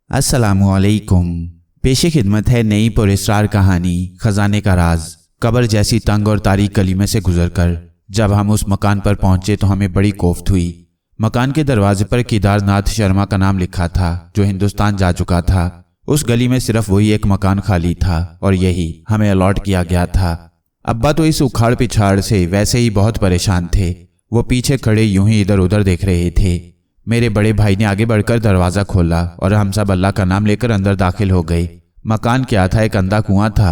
अस्सलामुअलैकुम। पेशे खिदमत है नई पुरस्कार कहानी खजाने का राज। कब्र जैसी तंग और तारीक गली में से गुजरकर जब हम उस मकान पर पहुंचे तो हमें बड़ी कोफ्त हुई। मकान के दरवाजे पर केदारनाथ शर्मा का नाम लिखा था, जो हिंदुस्तान जा चुका था। उस गली में सिर्फ वही एक मकान खाली था और यही हमें अलॉट किया गया था। अब्बा तो इस उखाड़ पिछाड़ से वैसे ही बहुत परेशान थे। वो पीछे खड़े यूं ही इधर उधर देख रहे थे। मेरे बड़े भाई ने आगे बढ़कर दरवाज़ा खोला और हम सब अल्लाह का नाम लेकर अंदर दाखिल हो गए। मकान क्या था, एक अंधा कुआं था।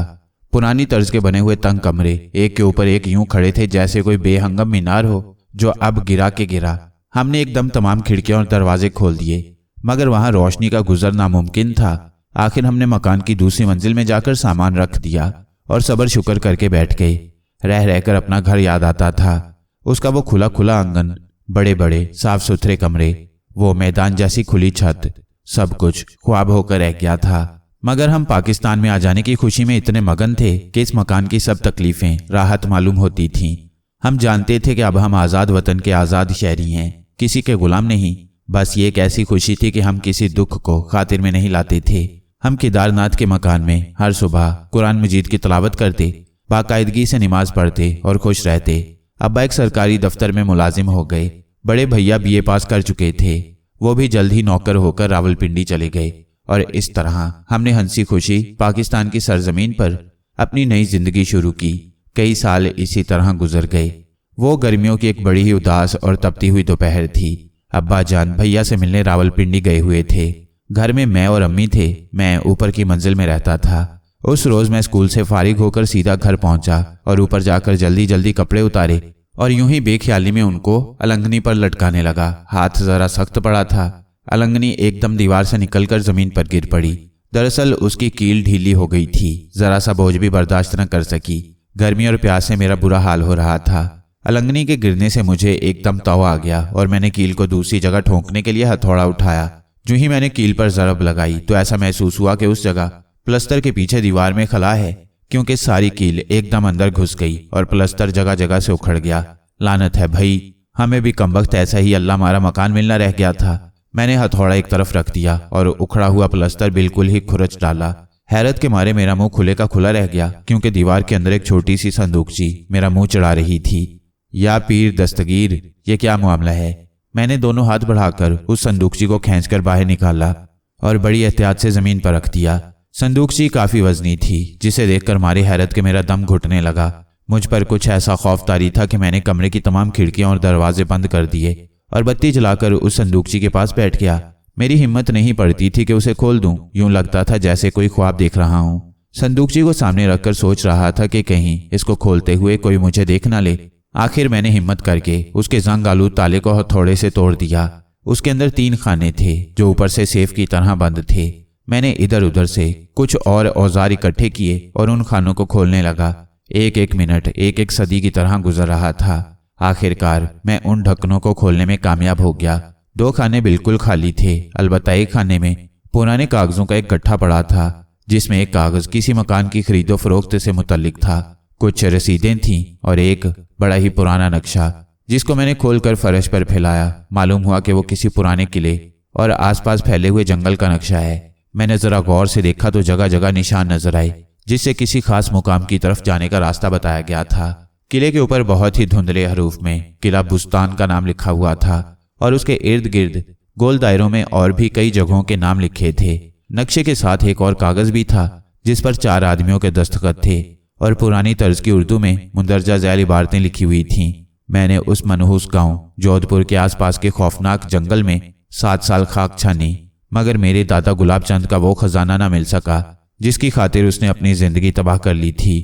पुरानी तर्ज के बने हुए तंग कमरे एक के ऊपर एक यूं खड़े थे जैसे कोई बेहंगम मीनार हो जो अब गिरा के गिरा। हमने एकदम तमाम खिड़कियां और दरवाजे खोल दिए, मगर वहां रोशनी का गुजर नामुमकिन था। आखिर हमने मकान की दूसरी मंजिल में जाकर सामान रख दिया और सब्र शुक्र करके बैठ गए। रह रहकर अपना घर याद आता था। उसका वो खुला खुला आंगन, बड़े बड़े साफ सुथरे कमरे, वो मैदान जैसी खुली छत, सब कुछ ख्वाब होकर रह गया था। मगर हम पाकिस्तान में आ जाने की खुशी में इतने मगन थे कि इस मकान की सब तकलीफें राहत मालूम होती थीं। हम जानते थे कि अब हम आज़ाद वतन के आज़ाद शहरी हैं, किसी के गुलाम नहीं। बस ये एक ऐसी खुशी थी कि हम किसी दुख को खातिर में नहीं लाते थे। हम केदारनाथ के मकान में हर सुबह कुरान मजीद की तिलावत करते, बाकायदगी से नमाज पढ़ते और खुश रहते। अब्बा एक सरकारी दफ्तर में मुलाजिम हो गए। बड़े भैया बीए पास कर चुके थे, वो भी जल्द ही नौकर होकर रावलपिंडी चले गए। और इस तरह हमने हंसी खुशी पाकिस्तान की सरजमीन पर अपनी नई जिंदगी शुरू की। कई साल इसी तरह गुजर गए। वो गर्मियों की एक बड़ी ही उदास और तपती हुई दोपहर थी। अब्बा जान भैया से मिलने रावलपिंडी गए हुए थे। घर में मैं और अम्मी थे। मैं ऊपर की मंजिल में रहता था। उस रोज मैं स्कूल से फारिग होकर सीधा घर पहुंचा और ऊपर जाकर जल्दी जल्दी कपड़े उतारे और यूं ही बेख्याली में उनको अलंगनी पर लटकाने लगा। हाथ जरा सख्त पड़ा था। अलंगनी एकदम दीवार से निकलकर जमीन पर गिर पड़ी। दरअसल उसकी कील ढीली हो गई थी, जरा सा बोझ भी बर्दाश्त न कर सकी। गर्मी और प्यास से मेरा बुरा हाल हो रहा था। अलंगनी के गिरने से मुझे एकदम तव आ गया और मैंने कील को दूसरी जगह ठोंकने के लिए हथौड़ा उठाया। जो ही मैंने कील पर जरब लगाई तो ऐसा महसूस हुआ कि उस जगह प्लस्तर के पीछे दीवार में खला है, क्योंकि सारी कील एकदम अंदर घुस गई और प्लस्तर जगह जगह से उखड़ गया। लानत है भाई, हमें भी कमबख्त ऐसा ही अल्लाह मारा मकान मिलना रह गया था। मैंने हथौड़ा एक तरफ रख दिया और उखड़ा हुआ प्लस्तर बिल्कुल ही खुरच डाला। हैरत के मारे मेरा मुंह खुले का खुला रह गया, क्योंकि दीवार के अंदर एक छोटी सी संदूकची मेरा मुंह चढ़ा रही थी। या पीर दस्तगीर, ये क्या मामला है? मैंने दोनों हाथ बढ़ाकर उस संदूकची को खींचकर बाहर निकाला और बड़ी एहतियात से जमीन पर रख दिया। संदूकची काफी वजनी थी, जिसे देखकर मारी हैरत के मेरा दम घुटने लगा। मुझ पर कुछ ऐसा खौफ तारी था कि मैंने कमरे की तमाम खिड़कियां और दरवाजे बंद कर दिए और बत्ती जलाकर उस संदूकची के पास बैठ गया। मेरी हिम्मत नहीं पड़ती थी कि उसे खोल दूं। यूं लगता था जैसे कोई ख्वाब देख रहा हूं। संदूकची को सामने रखकर सोच रहा था कि कहीं इसको खोलते हुए कोई मुझे देख ना ले। आखिर मैंने हिम्मत करके उसके जंग आलूद ताले को हथौड़े से तोड़ दिया। उसके अंदर 3 खाने थे जो ऊपर से सेफ की तरह बंद थे। मैंने इधर उधर से कुछ और औजार इकट्ठे किए और उन खानों को खोलने लगा। एक एक मिनट एक एक सदी की तरह गुजर रहा था। आखिरकार मैं उन ढक्कनों को खोलने में कामयाब हो गया। 2 खाने बिल्कुल खाली थे, अलबत्ता एक खाने में पुराने कागजों का एक गट्ठा पड़ा था, जिसमें एक कागज किसी मकान की खरीदो फरोख्त से मुतल्लिक था। कुछ रसीदें थीं और एक बड़ा ही पुराना नक्शा, जिसको मैंने खोलकर फर्श पर फैलाया। मालूम हुआ कि वो किसी पुराने किले और आसपास फैले हुए जंगल का नक्शा है। मैंने जरा गौर से देखा तो जगह जगह निशान नजर आए, जिससे किसी खास मुकाम की तरफ जाने का रास्ता बताया गया था। किले के ऊपर बहुत ही धुंधले हरूफ में किला बुस्तान का नाम लिखा हुआ था और उसके इर्द गिर्द गोल दायरों में और भी कई जगहों के नाम लिखे थे। नक्शे के साथ एक और कागज भी था, जिस पर 4 आदमियों के दस्तखत थे और पुरानी तर्ज की उर्दू में मुंदरजा झैल इबारतें लिखी हुई थीं। मैंने उस मनहूस गांव जोधपुर के आसपास के खौफनाक जंगल में 7 साल खाक छानी, मगर मेरे दादा गुलाब चंद का वो खजाना ना मिल सका जिसकी खातिर उसने अपनी जिंदगी तबाह कर ली थी।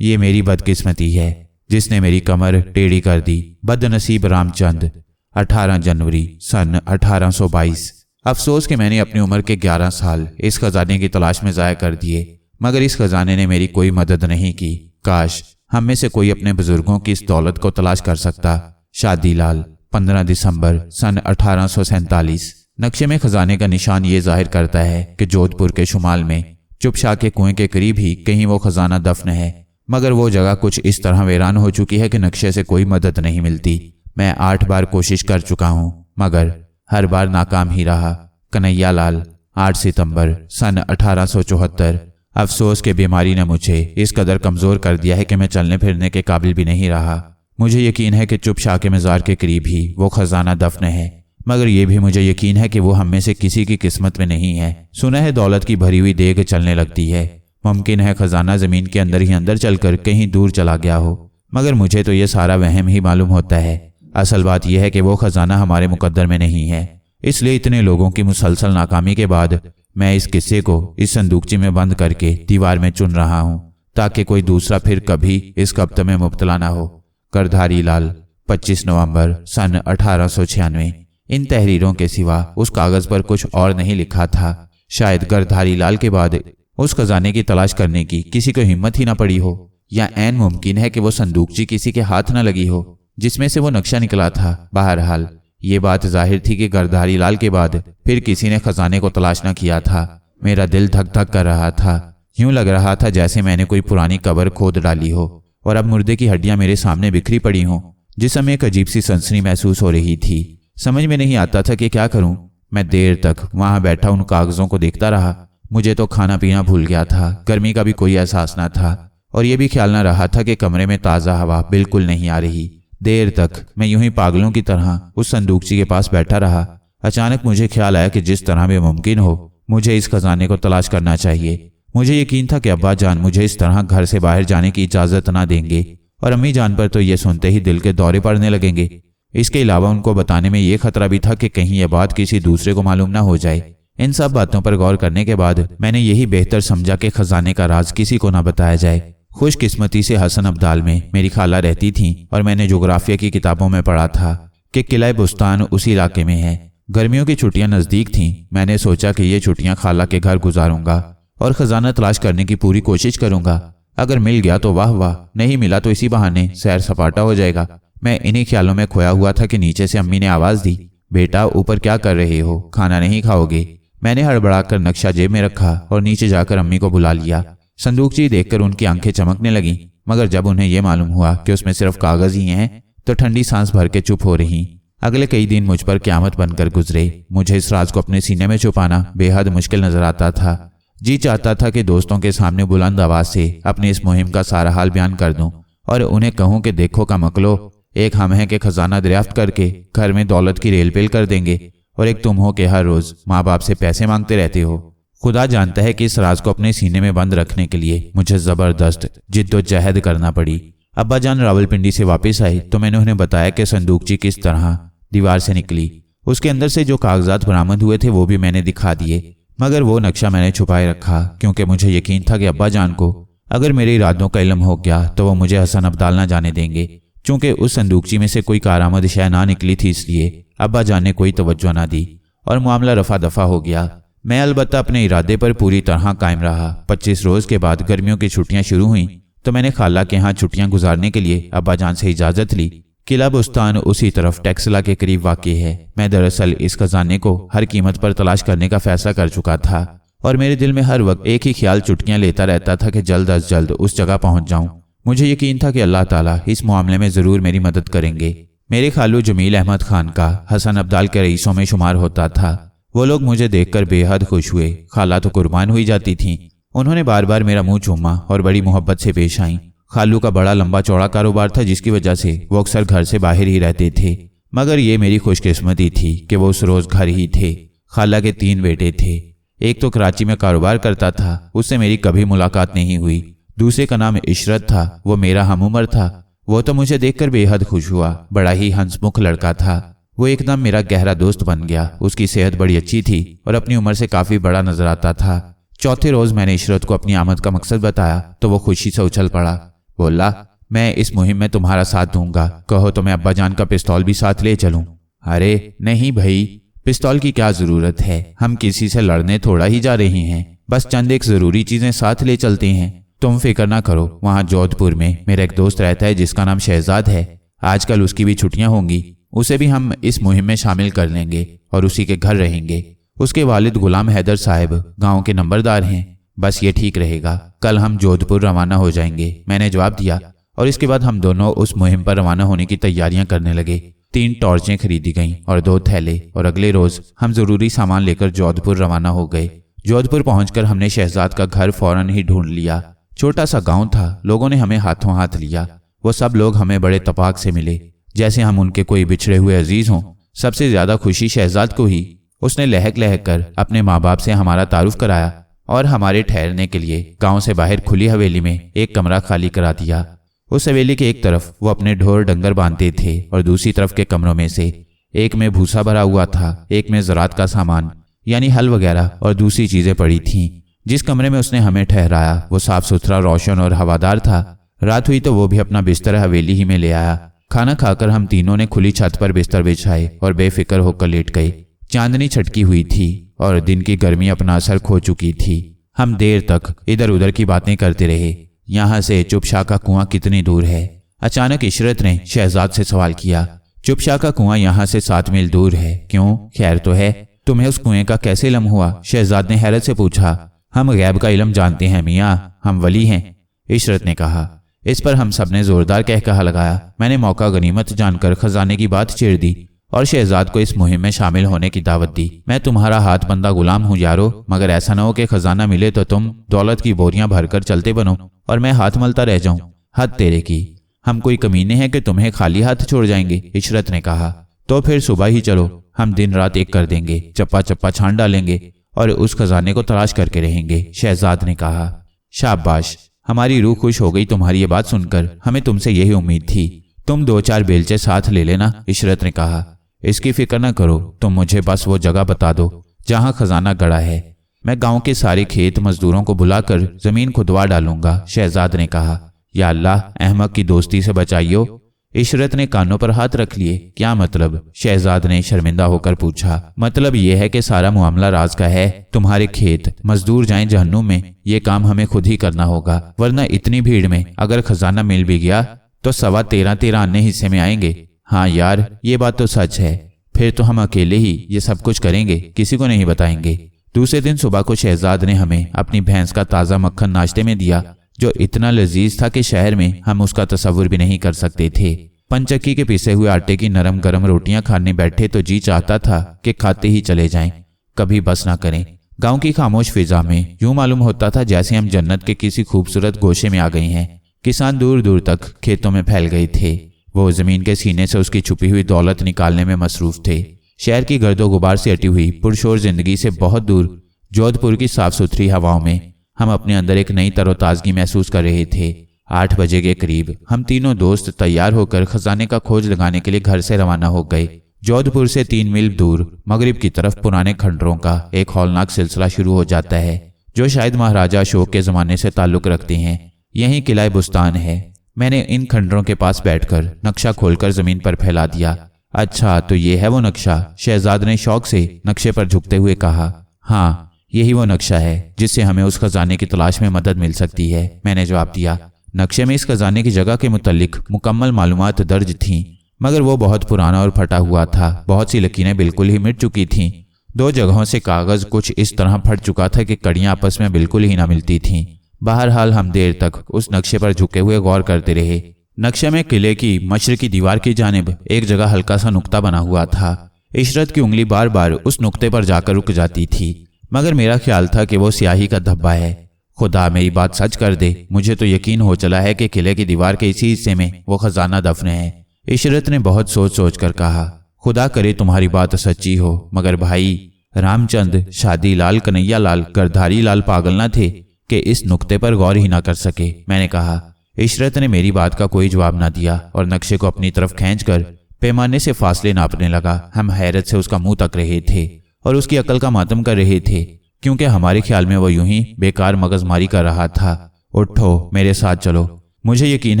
ये मेरी बदकिस्मती है जिसने मेरी कमर टेढ़ी कर दी। बदनसीब रामचंद। 18 जनवरी सन 1822। अफसोस कि मैंने अपनी उम्र के 11 साल इस खजाने की तलाश में ज़ाया कर दिए, मगर इस खजाने ने मेरी कोई मदद नहीं की। काश हम में से कोई अपने बुजुर्गों की इस दौलत को तलाश कर सकता। शादीलाल। 15 दिसंबर सन 1847। नक्शे में खजाने का निशान ये जाहिर करता है कि जोधपुर के शुमाल में चुपशाह के कुएं के करीब ही कहीं वो खजाना दफन है, मगर वो जगह कुछ इस तरह वीरान हो चुकी है कि नक्शे से कोई मदद नहीं मिलती। मैं 8 बार कोशिश कर चुका हूं, मगर हर बार नाकाम ही रहा। कन्हैया लाल। 8 सितंबर सन 1874। अफसोस के बीमारी ने मुझे इस कदर कमज़ोर कर दिया है कि मैं चलने फिरने के काबिल भी नहीं रहा। मुझे यकीन है कि चुप शाह के मज़ार के करीब ही वो खजाना दफन है, मगर यह भी मुझे यकीन है कि वो हम में से किसी की किस्मत में नहीं है। सुना है दौलत की भरी हुई देग चलने लगती है। मुमकिन है खजाना ज़मीन के अंदर ही अंदर चलकर कहीं दूर चला गया हो, मगर मुझे तो ये सारा वहम ही मालूम होता है। असल बात यह है कि वो खजाना हमारे मुकद्दर में नहीं है। इसलिए इतने लोगों की मुसलसल नाकामी के बाद मैं इस किस्से को इस संदूकची में बंद करके दीवार में चुन रहा हूँ, ताकि कोई दूसरा फिर कभी इस कब्त में मुब्तला ना हो। करधारी लाल, 25 नवंबर सन 1896। इन तहरीरों के सिवा उस कागज पर कुछ और नहीं लिखा था। शायद करधारी लाल के बाद उस खजाने की तलाश करने की किसी को हिम्मत ही ना पड़ी हो, या ऐन मुमकिन है कि वो संदूकची किसी के हाथ न लगी हो जिसमें से वो नक्शा निकला था। बहरहाल ये बात जाहिर थी कि करधारी लाल के बाद फिर किसी ने खजाने को तलाश न किया था। मेरा दिल धक धक कर रहा था। यूं लग रहा था जैसे मैंने कोई पुरानी कब्र खोद डाली हो और अब मुर्दे की हड्डियां मेरे सामने बिखरी पड़ी हों। जिसमें एक अजीब सी सनसनी महसूस हो रही थी। समझ में नहीं आता था कि क्या करूं। मैं देर तक वहां बैठा उन कागजों को देखता रहा। मुझे तो खाना पीना भूल गया था, गर्मी का भी कोई एहसास न था, और यह भी ख्याल न रहा था कि कमरे में ताज़ा हवा बिल्कुल नहीं आ रही। देर तक मैं यूं ही पागलों की तरह उस संदूकची के पास बैठा रहा। अचानक मुझे ख्याल आया कि जिस तरह भी मुमकिन हो मुझे इस खजाने को तलाश करना चाहिए। मुझे यकीन था कि अब्बा जान मुझे इस तरह घर से बाहर जाने की इजाज़त ना देंगे, और अम्मी जान पर तो ये सुनते ही दिल के दौरे पड़ने लगेंगे। इसके अलावा उनको बताने में यह खतरा भी था कि कहीं यह बात किसी दूसरे को मालूम ना हो जाए। इन सब बातों पर गौर करने के बाद मैंने यही बेहतर समझा कि खजाने का राज किसी को ना बताया जाए। खुशकिस्मती से हसन अब्दाल में मेरी खाला रहती थीं, और मैंने जोग्राफिया की किताबों में पढ़ा था कि किला बुस्तान उसी इलाके में है। गर्मियों की छुट्टियां नज़दीक थीं। मैंने सोचा कि ये छुट्टियां खाला के घर गुजारूंगा और खजाना तलाश करने की पूरी कोशिश करूंगा। अगर मिल गया तो वाह वाह, नहीं मिला तो इसी बहाने सैर सपाटा हो जाएगा। मैं इन्हीं ख्यालों में खोया हुआ था कि नीचे से अम्मी ने आवाज़ दी, बेटा ऊपर क्या कर रहे हो, खाना नहीं खाओगे? मैंने हड़बड़ाकर नक्शा जेब में रखा और नीचे जाकर अम्मी को बुला लिया। संदूकची देखकर उनकी आंखें चमकने लगीं, मगर जब उन्हें यह मालूम हुआ कि उसमें सिर्फ कागज ही हैं तो ठंडी सांस भर के चुप हो रहीं। अगले कई दिन मुझ पर क़यामत बनकर गुजरे। मुझे इस राज को अपने सीने में छुपाना बेहद मुश्किल नजर आता था। जी चाहता था कि दोस्तों के सामने बुलंद आवाज से अपनी इस मुहिम का सारा हाल बयान कर दूं और उन्हें कहूं कि देखो का मकलो, एक हम हैं कि खजाना दरियाफ्त करके घर में दौलत की रेल पेल कर देंगे, और एक तुम हो कि हर रोज माँ बाप से पैसे मांगते रहते हो। खुदा जानता है कि इस राज को अपने सीने में बंद रखने के लिए मुझे जबरदस्त जिद्दोजहद करना पड़ी। अब्बा जान रावलपिंडी से वापस आए तो मैंने उन्हें बताया कि संदूकची किस तरह दीवार से निकली। उसके अंदर से जो कागजात बरामद हुए थे वो भी मैंने दिखा दिए, मगर वो नक्शा मैंने छुपाए रखा, क्योंकि मुझे यकीन था कि अब्बा जान को अगर मेरे इरादों का इल्म हो गया तो वो मुझे हसन अब्दाल ना जाने देंगे। चूंकि उस संदूकची में से कोई कारामद शय ना निकली थी, इसलिए अब्बा जान ने कोई तवज्जो ना दी और मामला रफा दफा हो गया। मैं अलबत्ता अपने इरादे पर पूरी तरह कायम रहा। 25 रोज के बाद गर्मियों की छुट्टियां शुरू हुई तो मैंने खाला के यहाँ छुट्टियां गुजारने के लिए अब्बा जान से इजाज़त ली। किला बुस्तान उसी तरफ टेक्सला के करीब वाक़ है। मैं दरअसल इस खजाने को हर कीमत पर तलाश करने का फैसला कर चुका था और मेरे दिल में हर वक्त एक ही ख्याल चुटकियां लेता रहता था कि जल्द अज जल्द उस जगह पहुंच जाऊं। मुझे यकीन था कि अल्लाह ताला इस मामले में ज़रूर मेरी मदद करेंगे। मेरे खालू जमील अहमद खान का हसन अब्दाल के रईसों में शुमार होता था। वो लोग मुझे देखकर बेहद खुश हुए। खाला तो कुर्बान हुई जाती थीं। उन्होंने बार बार मेरा मुंह चूमा और बड़ी मोहब्बत से पेश आईं। खालू का बड़ा लंबा चौड़ा कारोबार था, जिसकी वजह से वो अक्सर घर से बाहर ही रहते थे, मगर ये मेरी खुशकिस्मती थी कि वो उस रोज़ घर ही थे। खाला के 3 बेटे थे। एक तो कराची में कारोबार करता था, उससे मेरी कभी मुलाकात नहीं हुई। दूसरे का नाम इशरत था, वो मेरा हम उम्र था। वो तो मुझे देखकर बेहद खुश हुआ। बड़ा ही हंसमुख लड़का था। वो एकदम मेरा गहरा दोस्त बन गया। उसकी सेहत बड़ी अच्छी थी और अपनी उम्र से काफ़ी बड़ा नजर आता था। चौथे रोज़ मैंने इशरत को अपनी आमद का मकसद बताया तो वो खुशी से उछल पड़ा। बोला, मैं इस मुहिम में तुम्हारा साथ दूंगा, कहो तो मैं अब्बा जान का पिस्तौल भी साथ ले चलूं। अरे नहीं भाई, पिस्तौल की क्या ज़रूरत है, हम किसी से लड़ने थोड़ा ही जा रहे हैं, बस चंद एक ज़रूरी चीज़ें साथ ले चलते हैं। तुम फिक्र ना करो, वहाँ जोधपुर में मेरा एक दोस्त रहता है जिसका नाम शहजाद है। आजकल उसकी भी छुट्टियाँ होंगी, उसे भी हम इस मुहिम में शामिल कर लेंगे और उसी के घर रहेंगे। उसके वालिद गुलाम हैदर साहब गांव के नंबरदार हैं। बस ये ठीक रहेगा, कल हम जोधपुर रवाना हो जाएंगे। मैंने जवाब दिया और इसके बाद हम दोनों उस मुहिम पर रवाना होने की तैयारियां करने लगे। 3 टॉर्चें खरीदी गईं और 2 थैले, और अगले रोज हम जरूरी सामान लेकर जोधपुर रवाना हो गए। जोधपुर पहुंचकर हमने शहजाद का घर फौरन ही ढूंढ लिया। छोटा सा गांव था, लोगों ने हमें हाथों हाथ लिया। वो सब लोग हमें बड़े तपाक से मिले, जैसे हम उनके कोई बिछड़े हुए अजीज हों। सबसे ज्यादा खुशी शहजाद को ही। उसने लहक लहक कर अपने माँ बाप से हमारा तारुफ कराया और हमारे ठहरने के लिए गांव से बाहर खुली हवेली में एक कमरा खाली करा दिया। उस हवेली के एक तरफ वो अपने ढोर डंगर बांधते थे और दूसरी तरफ के कमरों में से एक में भूसा भरा हुआ था, एक में ज़रात का सामान यानी हल वगैरह और दूसरी चीजें पड़ी थीं। जिस कमरे में उसने हमें ठहराया वो साफ सुथरा, रोशन और हवादार था। रात हुई तो वो भी अपना बिस्तर हवेली ही में ले आया। खाना खाकर हम तीनों ने खुली छत पर बिस्तर बिछाए और बेफिक्र होकर लेट गए। चांदनी छटकी हुई थी और दिन की गर्मी अपना असर खो चुकी थी। हम देर तक इधर उधर की बातें करते रहे। यहाँ से चुपशाह का कुआं कितनी दूर है? अचानक इशरत ने शहजाद से सवाल किया। चुपशाह का कुआं यहाँ से 7 मील दूर है। क्यों, खैर तो है? तुम्हें उस कुएं का कैसे इल्म हुआ? शहजाद ने हैरत से पूछा। हम गैब का इल्म जानते हैं मियाँ, हम वली हैं, इशरत ने कहा। इस पर हम सब ने जोरदार कहकहा लगाया। मैंने मौका गनीमत जानकर खजाने की बात छेड़ दी और शहजाद को इस मुहिम में शामिल होने की दावत दी। मैं तुम्हारा हाथ बंदा गुलाम हूँ यारो, मगर ऐसा न हो कि खजाना मिले तो तुम दौलत की बोरियां भरकर चलते बनो और मैं हाथ मलता रह जाऊं। हद तेरे की, हम कोई कमीने हैं कि तुम्हें खाली हाथ छोड़ जाएंगे, इशरत ने कहा। तो फिर सुबह ही चलो, हम दिन रात एक कर देंगे, चप्पा चप्पा छान डालेंगे और उस खजाने को तलाश करके रहेंगे, शहजाद ने कहा। शाबाश, हमारी रूह खुश हो गई तुम्हारी ये बात सुनकर। हमें तुमसे यही उम्मीद थी। तुम 2-4 बेलचे साथ ले लेना, इशरत ने कहा। इसकी फिक्र न करो, तुम मुझे बस वो जगह बता दो जहां खजाना गड़ा है। मैं गांव के सारे खेत मजदूरों को बुलाकर जमीन खुदवा डालूंगा, शहजाद ने कहा। या अल्लाह, अहमक की दोस्ती से बचाइयो। इशरत ने कानों पर हाथ रख लिए। क्या मतलब? शहजाद ने शर्मिंदा होकर पूछा। मतलब यह है कि सारा मामला राज का है। तुम्हारे खेत मजदूर जाएं जहन्नुम में, ये काम हमें खुद ही करना होगा, वरना इतनी भीड़ में अगर खजाना मिल भी गया तो 13.25 अन्य हिस्से में आएंगे। हाँ यार, ये बात तो सच है। फिर तो हम अकेले ही ये सब कुछ करेंगे, किसी को नहीं बताएंगे। दूसरे दिन सुबह को शहजाद ने हमें अपनी भैंस का ताज़ा मक्खन नाश्ते में दिया, जो इतना लजीज था कि शहर में हम उसका तस्वुर भी नहीं कर सकते थे। पंचक्की के पिसे हुए आटे की नरम गरम रोटियां खाने बैठे तो जी चाहता था कि खाते ही चले जाएं, कभी बस ना करें। गांव की खामोश फिजा में यूं मालूम होता था जैसे हम जन्नत के किसी खूबसूरत गोशे में आ गए हैं। किसान दूर दूर तक खेतों में फैल गए थे। वो जमीन के सीने से उसकी छुपी हुई दौलत निकालने में मसरूफ थे। शहर की गर्दो गुबार से अटी हुई पुरशोर जिंदगी से बहुत दूर जोधपुर की साफ सुथरी हवाओं में हम अपने अंदर एक नई तरोताजगी महसूस कर रहे थे। 8 बजे के करीब हम तीनों दोस्त तैयार होकर खजाने का खोज लगाने के लिए घर से रवाना हो गए। जोधपुर से 3 मील दूर मगरिब की तरफ पुराने खंडरों का एक हौलनाक सिलसिला शुरू हो जाता है, जो शायद महाराजा अशोक के जमाने से ताल्लुक रखते हैं। यही किला बुस्तान है। मैंने इन खंडरों के पास बैठकर नक्शा खोलकर जमीन पर फैला दिया। अच्छा, तो ये है वो नक्शा? शहजाद ने शौक से नक्शे पर झुकते हुए कहा। हाँ, यही वो नक्शा है जिससे हमें उस खजाने की तलाश में मदद मिल सकती है, मैंने जवाब दिया। नक्शे में इस खजाने की जगह के मुतल्लिक मुकम्मल मालूमात दर्ज थीं, मगर वो बहुत पुराना और फटा हुआ था। बहुत सी लकीरें बिल्कुल ही मिट चुकी थीं। 2 जगहों से कागज कुछ इस तरह फट चुका था कि कड़ियां आपस में बिल्कुल ही ना मिलती थीं। बहरहाल हम देर तक उस नक्शे पर झुके हुए गौर करते रहे। नक्शे में किले की मशरकी दीवार की जानिब एक जगह हल्का सा नुक्ता बना हुआ था। इशरत की उंगली बार बार उस नुक्ते पर जाकर रुक जाती थी, मगर मेरा ख्याल था कि वो स्याही का धब्बा है। खुदा मेरी बात सच कर दे, मुझे तो यकीन हो चला है कि किले की दीवार के इसी हिस्से में वो खजाना दफन है। इशरत ने बहुत सोच सोच कर कहा। खुदा करे तुम्हारी बात सच्ची हो, मगर भाई रामचंद, शादी लाल, कन्हैया लाल, गिरधारी लाल पागल न थे कि इस नुक्ते पर गौर ही ना कर सके, मैंने कहा। इशरत ने मेरी बात का कोई जवाब ना दिया और नक्शे को अपनी तरफ खींचकर पैमाने से फासले नापने लगा। हम हैरत से उसका मुंह तक रहे थे और उसकी अकल का मातम कर रहे थे, क्योंकि हमारे ख्याल में वो यूं ही बेकार मगजमारी कर रहा था। उठो, मेरे साथ चलो। मुझे यकीन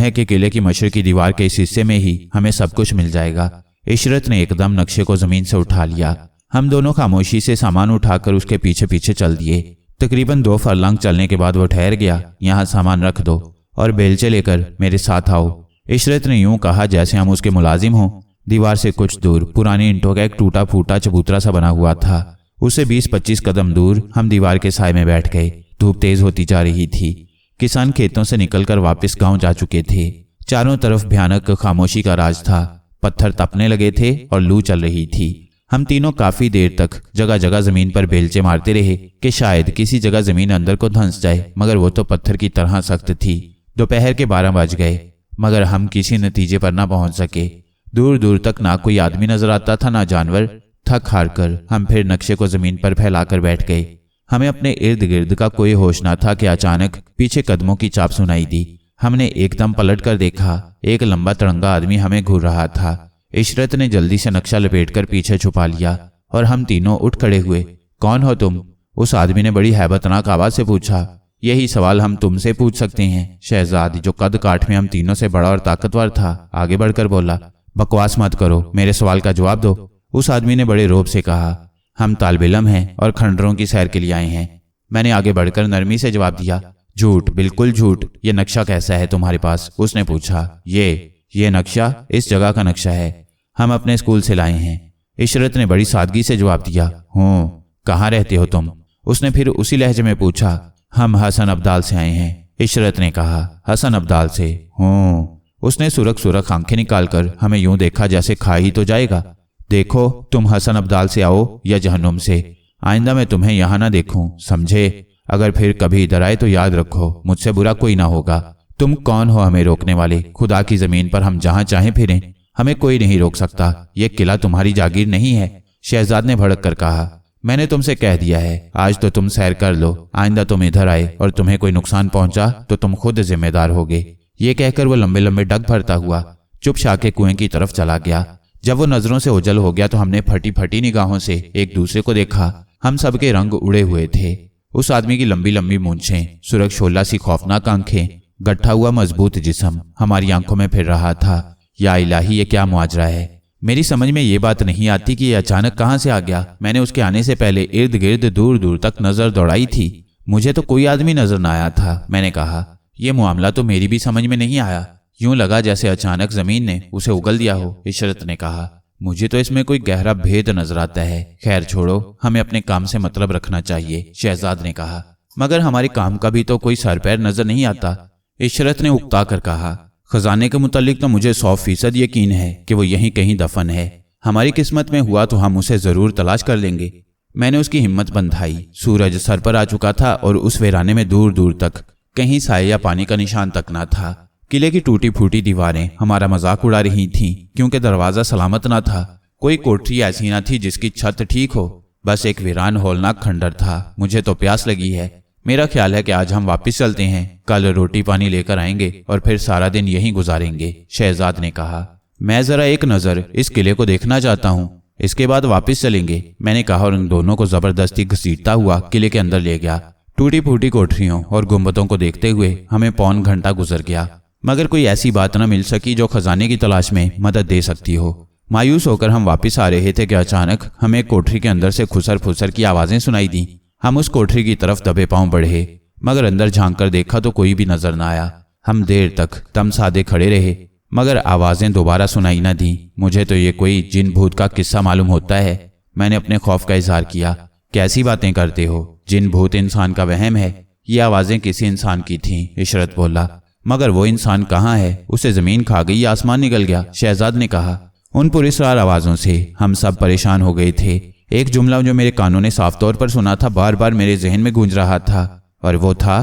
है कि किले की मशरकी दीवार के इस हिस्से में ही हमें सब कुछ मिल जाएगा। इशरत ने एकदम नक्शे को जमीन से उठा लिया। हम दोनों खामोशी से सामान उठाकर उसके पीछे पीछे चल दिए। तकरीबन 2 फरलांग चलने के बाद वो ठहर गया। यहाँ सामान रख दो और बेलचे लेकर मेरे साथ आओ, इशरत ने यूं कहा जैसे हम उसके मुलाजिम हों। दीवार से कुछ दूर पुरानी ईंटों का एक टूटा फूटा चबूतरा सा बना हुआ था। उससे 20-25 कदम दूर हम दीवार के साए में बैठ गए। धूप तेज होती जा रही थी। किसान खेतों से निकलकर वापस गांव जा चुके थे। चारों तरफ भयानक खामोशी का राज था। पत्थर तपने लगे थे और लू चल रही थी। हम तीनों काफी देर तक जगह जगह जमीन पर बेलचे मारते रहे कि शायद किसी जगह जमीन अंदर को धंस जाए, मगर वो तो पत्थर की तरह सख्त थी। दोपहर के 12 बज गए मगर हम किसी नतीजे पर ना पहुंच सके। दूर दूर तक ना कोई आदमी नजर आता था ना जानवर। थक हार कर हम फिर नक्शे को जमीन पर फैलाकर बैठ गए। हमें अपने इर्द गिर्द का कोई होश ना था कि अचानक पीछे कदमों की चाप सुनाई दी। हमने एकदम पलट कर देखा, एक लंबा तिरंगा आदमी हमें घूर रहा था। इशरत ने जल्दी से नक्शा लपेटकर पीछे छुपा लिया और हम तीनों उठ खड़े हुए। कौन हो तुम? उस आदमी ने बड़ी हैबतनाक आवाज से पूछा। यही सवाल हम तुमसे पूछ सकते हैं। शहजाद, जो कद काठ में हम तीनों से बड़ा और ताकतवर था, आगे बढ़कर बोला। बकवास मत करो, मेरे सवाल का जवाब दो, उस आदमी ने बड़े रोब से कहा। हम तालिब-इल्म हैं और खंडरों की सैर के लिए आए हैं। मैंने आगे बढ़कर नरमी से जवाब दिया। झूठ, बिल्कुल झूठ। ये नक्शा कैसा है तुम्हारे पास? उसने पूछा। ये नक्शा इस जगह का नक्शा है, हम अपने स्कूल से लाए हैं। इशरत ने बड़ी सादगी से जवाब दिया। हूँ, कहाँ रहते हो तुम? उसने फिर उसी लहजे में पूछा। हम हसन अब्दाल से आए हैं, इशरत ने कहा। हसन अब्दाल से? हूँ। उसने सुरख सुरख आंखें निकालकर हमें यूं देखा जैसे खा ही तो जाएगा। देखो, तुम हसन अब्दाल से आओ या जहन्नुम से, आइंदा मैं तुम्हें यहां ना देखूं, समझे? अगर फिर कभी इधर आए तो याद रखो, मुझसे बुरा कोई ना होगा। तुम कौन हो हमें रोकने वाले? खुदा की जमीन पर हम जहां चाहें फिरें, हमें कोई नहीं रोक सकता। यह किला तुम्हारी जागीर नहीं है, शहजाद ने भड़क कर कहा। मैंने तुमसे कह दिया है, आज तो तुम सैर कर लो, आइंदा तुम इधर आए और तुम्हें कोई नुकसान पहुंचा तो तुम खुद जिम्मेदार होगे। ये कहकर वो लंबे लंबे डग भरता हुआ चुपचाप के कुएं की तरफ चला गया। जब वो नजरों से ओझल हो गया तो हमने फटी फटी निगाहों से एक दूसरे को देखा। हम सबके रंग उड़े हुए थे। उस आदमी की लंबी लंबी मूंछें, सुरख शोला सी खौफनाक आंखें, गट्ठा हुआ मजबूत जिस्म हमारी आंखों में फिर रहा था। या इलाही, ये क्या मुआजरा है? मेरी समझ में ये बात नहीं आती कि ये अचानक कहां से आ गया। मैंने उसके आने से पहले इर्द गिर्द दूर दूर तक नजर दौड़ाई थी, मुझे तो कोई आदमी नजर न आया था। मैंने कहा, यह मामला तो मेरी भी समझ में नहीं आया, यूं लगा जैसे अचानक जमीन ने उसे उगल दिया हो। इशरत ने कहा। मुझे तो इसमें कोई गहरा भेद नजर आता है। खैर छोड़ो, हमें अपने काम से मतलब रखना चाहिए, शहजाद ने कहा। मगर हमारे काम का भी तो कोई सर पैर नजर नहीं आता, इशरत ने उकता कर कहा। खजाने के मुतालिक तो मुझे 100% यकीन है कि वो यहीं कहीं दफन है। हमारी किस्मत में हुआ तो हम उसे जरूर तलाश कर लेंगे। मैंने उसकी हिम्मत बंधाई। सूरज सर पर आ चुका था और उस वीराने में दूर दूर तक कहीं साए या पानी का निशान तक ना था। किले की टूटी फूटी दीवारें हमारा मजाक उड़ा रही थीं, क्योंकि दरवाजा सलामत ना था। कोई कोठरी ऐसी ना थी जिसकी छत ठीक हो, बस एक वीरान होलनाक खंडर था। मुझे तो प्यास लगी है, मेरा ख्याल है कि आज हम वापस चलते हैं, कल रोटी पानी लेकर आएंगे और फिर सारा दिन यहीं गुजारेंगे, शहजाद ने कहा। मैं जरा एक नजर इस किले को देखना चाहता हूँ, इसके बाद वापस चलेंगे, मैंने कहा और उन दोनों को जबरदस्ती घसीटता हुआ किले के अंदर ले गया। टूटी फूटी कोठरियों और गुंबदों को देखते हुए हमें पौन घंटा गुजर गया, मगर कोई ऐसी बात न मिल सकी जो खजाने की तलाश में मदद दे सकती हो। मायूस होकर हम वापस आ रहे थे कि अचानक हमें कोठरी के अंदर से खुसर फुसर की आवाजें सुनाई दी। हम उस कोठरी की तरफ दबे पांव बढ़े, मगर अंदर झांक कर देखा तो कोई भी नजर न आया। हम देर तक दम साधे खड़े रहे, मगर आवाजें दोबारा सुनाई न दी। मुझे तो ये कोई जिन भूत का किस्सा मालूम होता है। मैंने अपने खौफ का इजहार किया। कैसी बातें करते हो, जिन भूत इंसान का वहम है। ये आवाजें किसी इंसान की थीं, इशरत बोला। मगर वो इंसान कहाँ है? उसे जमीन खा गई या आसमान निकल गया, शहजाद ने कहा। उन पुरस्कार आवाजों से हम सब परेशान हो गए थे। एक जुमला जो मेरे कानों ने साफ तौर पर सुना था बार बार मेरे जहन में गूंज रहा था, और वो था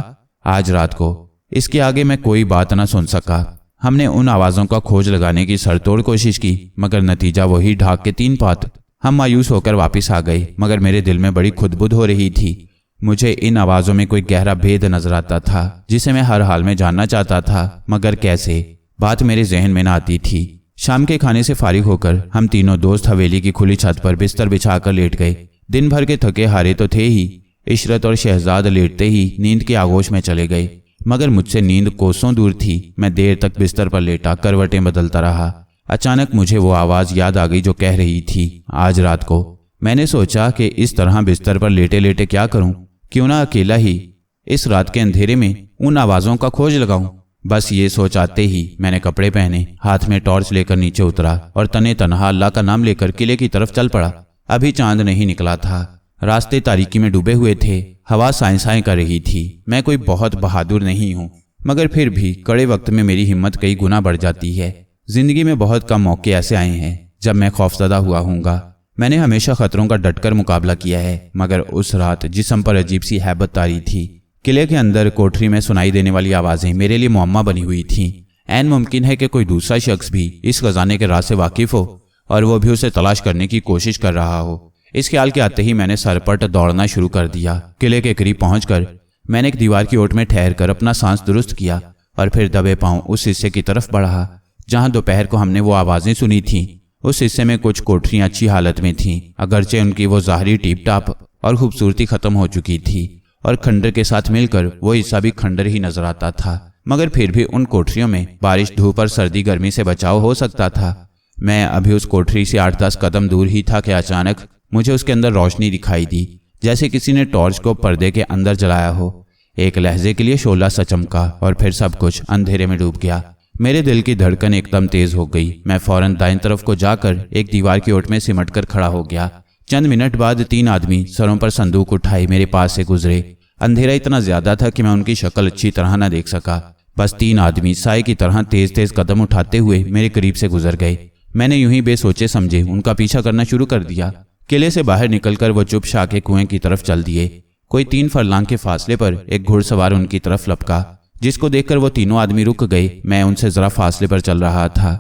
आज रात को। इसके आगे मैं कोई बात ना सुन सका। हमने उन आवाजों का खोज लगाने की सरतोड़ कोशिश की, मगर नतीजा वही ढाक के 3 पात। हम मायूस होकर वापस आ गए, मगर मेरे दिल में बड़ी खुदबुद हो रही थी। मुझे इन आवाजों में कोई गहरा भेद नजर आता था, जिसे मैं हर हाल में जानना चाहता था, मगर कैसे, बात मेरे जहन में न आती थी। शाम के खाने से फारिग होकर हम तीनों दोस्त हवेली की खुली छत पर बिस्तर बिछाकर लेट गए। दिन भर के थके हारे तो थे ही। इशरत और शहजाद लेटते ही नींद के आगोश में चले गए, मगर मुझसे नींद कोसों दूर थी। मैं देर तक बिस्तर पर लेटा करवटें बदलता रहा। अचानक मुझे वो आवाज याद आ गई जो कह रही थी आज रात को। मैंने सोचा कि इस तरह बिस्तर पर लेटे लेटे क्या करूं, क्यों ना अकेला ही इस रात के अंधेरे में उन आवाजों का खोज लगाऊं। बस ये सोच आते ही मैंने कपड़े पहने, हाथ में टॉर्च लेकर नीचे उतरा और तने तनहा अल्लाह का नाम लेकर किले की तरफ चल पड़ा। अभी चांद नहीं निकला था, रास्ते तारीकी में डूबे हुए थे, हवा साएं साएं कर रही थी। मैं कोई बहुत बहादुर नहीं हूँ, मगर फिर भी कड़े वक्त में मेरी हिम्मत कई गुना बढ़ जाती है। जिंदगी में बहुत कम मौके ऐसे आए हैं जब मैं खौफजदा हुआ हूँगा। मैंने हमेशा खतरों का डटकर मुकाबला किया है, मगर उस रात जिस्म पर अजीब सी हैबत तारी थी। किले के अंदर कोठरी में सुनाई देने वाली आवाज़ें मेरे लिए मुअम्मा बनी हुई थीं। ऐन मुमकिन है कि कोई दूसरा शख्स भी इस खजाने के राज से वाकिफ हो और वो भी उसे तलाश करने की कोशिश कर रहा हो। इस ख्याल के आते ही मैंने सरपट दौड़ना शुरू कर दिया। किले के करीब पहुंचकर मैंने एक दीवार की ओट में ठहरकर अपना सांस दुरुस्त किया और फिर दबे पांव उस हिस्से की तरफ बढ़ा जहां दोपहर को हमने वो आवाज़ें सुनी थीं। उस हिस्से में कुछ कोठरियां अच्छी हालत में थीं, अगरचे उनकी वो ज़ाहरी टीप टाप और खूबसूरती खत्म हो चुकी थी और खंडर के साथ मिलकर वो हिस्सा भी खंडर ही नजर आता था। मगर फिर भी उन कोठरियों में बारिश, धूप और सर्दी गर्मी से बचाव हो सकता था। मैं अभी उस कोठरी से 8-10 कदम दूर ही था कि अचानक मुझे उसके अंदर रोशनी दिखाई दी, जैसे किसी ने टॉर्च को पर्दे के अंदर जलाया हो। एक लहजे के लिए शोला सा चमका और फिर सब कुछ अंधेरे में डूब गया। मेरे दिल की धड़कन एकदम तेज हो गई। मैं फौरन दाईं तरफ को जाकर एक दीवार की ओट में सिमट कर खड़ा हो गया। चंद मिनट बाद 3 आदमी सरों पर संदूक उठाए मेरे पास से गुजरे। अंधेरा इतना ज्यादा था कि मैं उनकी शक्ल अच्छी तरह न देख सका। बस 3 आदमी साए की तरह तेज तेज कदम उठाते हुए मेरे करीब से गुजर गए। मैंने यूं ही बेसोचे समझे उनका पीछा करना शुरू कर दिया। किले से बाहर निकलकर वो चुप शाके कुएं की तरफ चल दिए। कोई 3 फरलांग के फासले पर एक घुड़सवार उनकी तरफ लपका, जिसको देखकर वो तीनों आदमी रुक गए। मैं उनसे जरा फासले पर चल रहा था।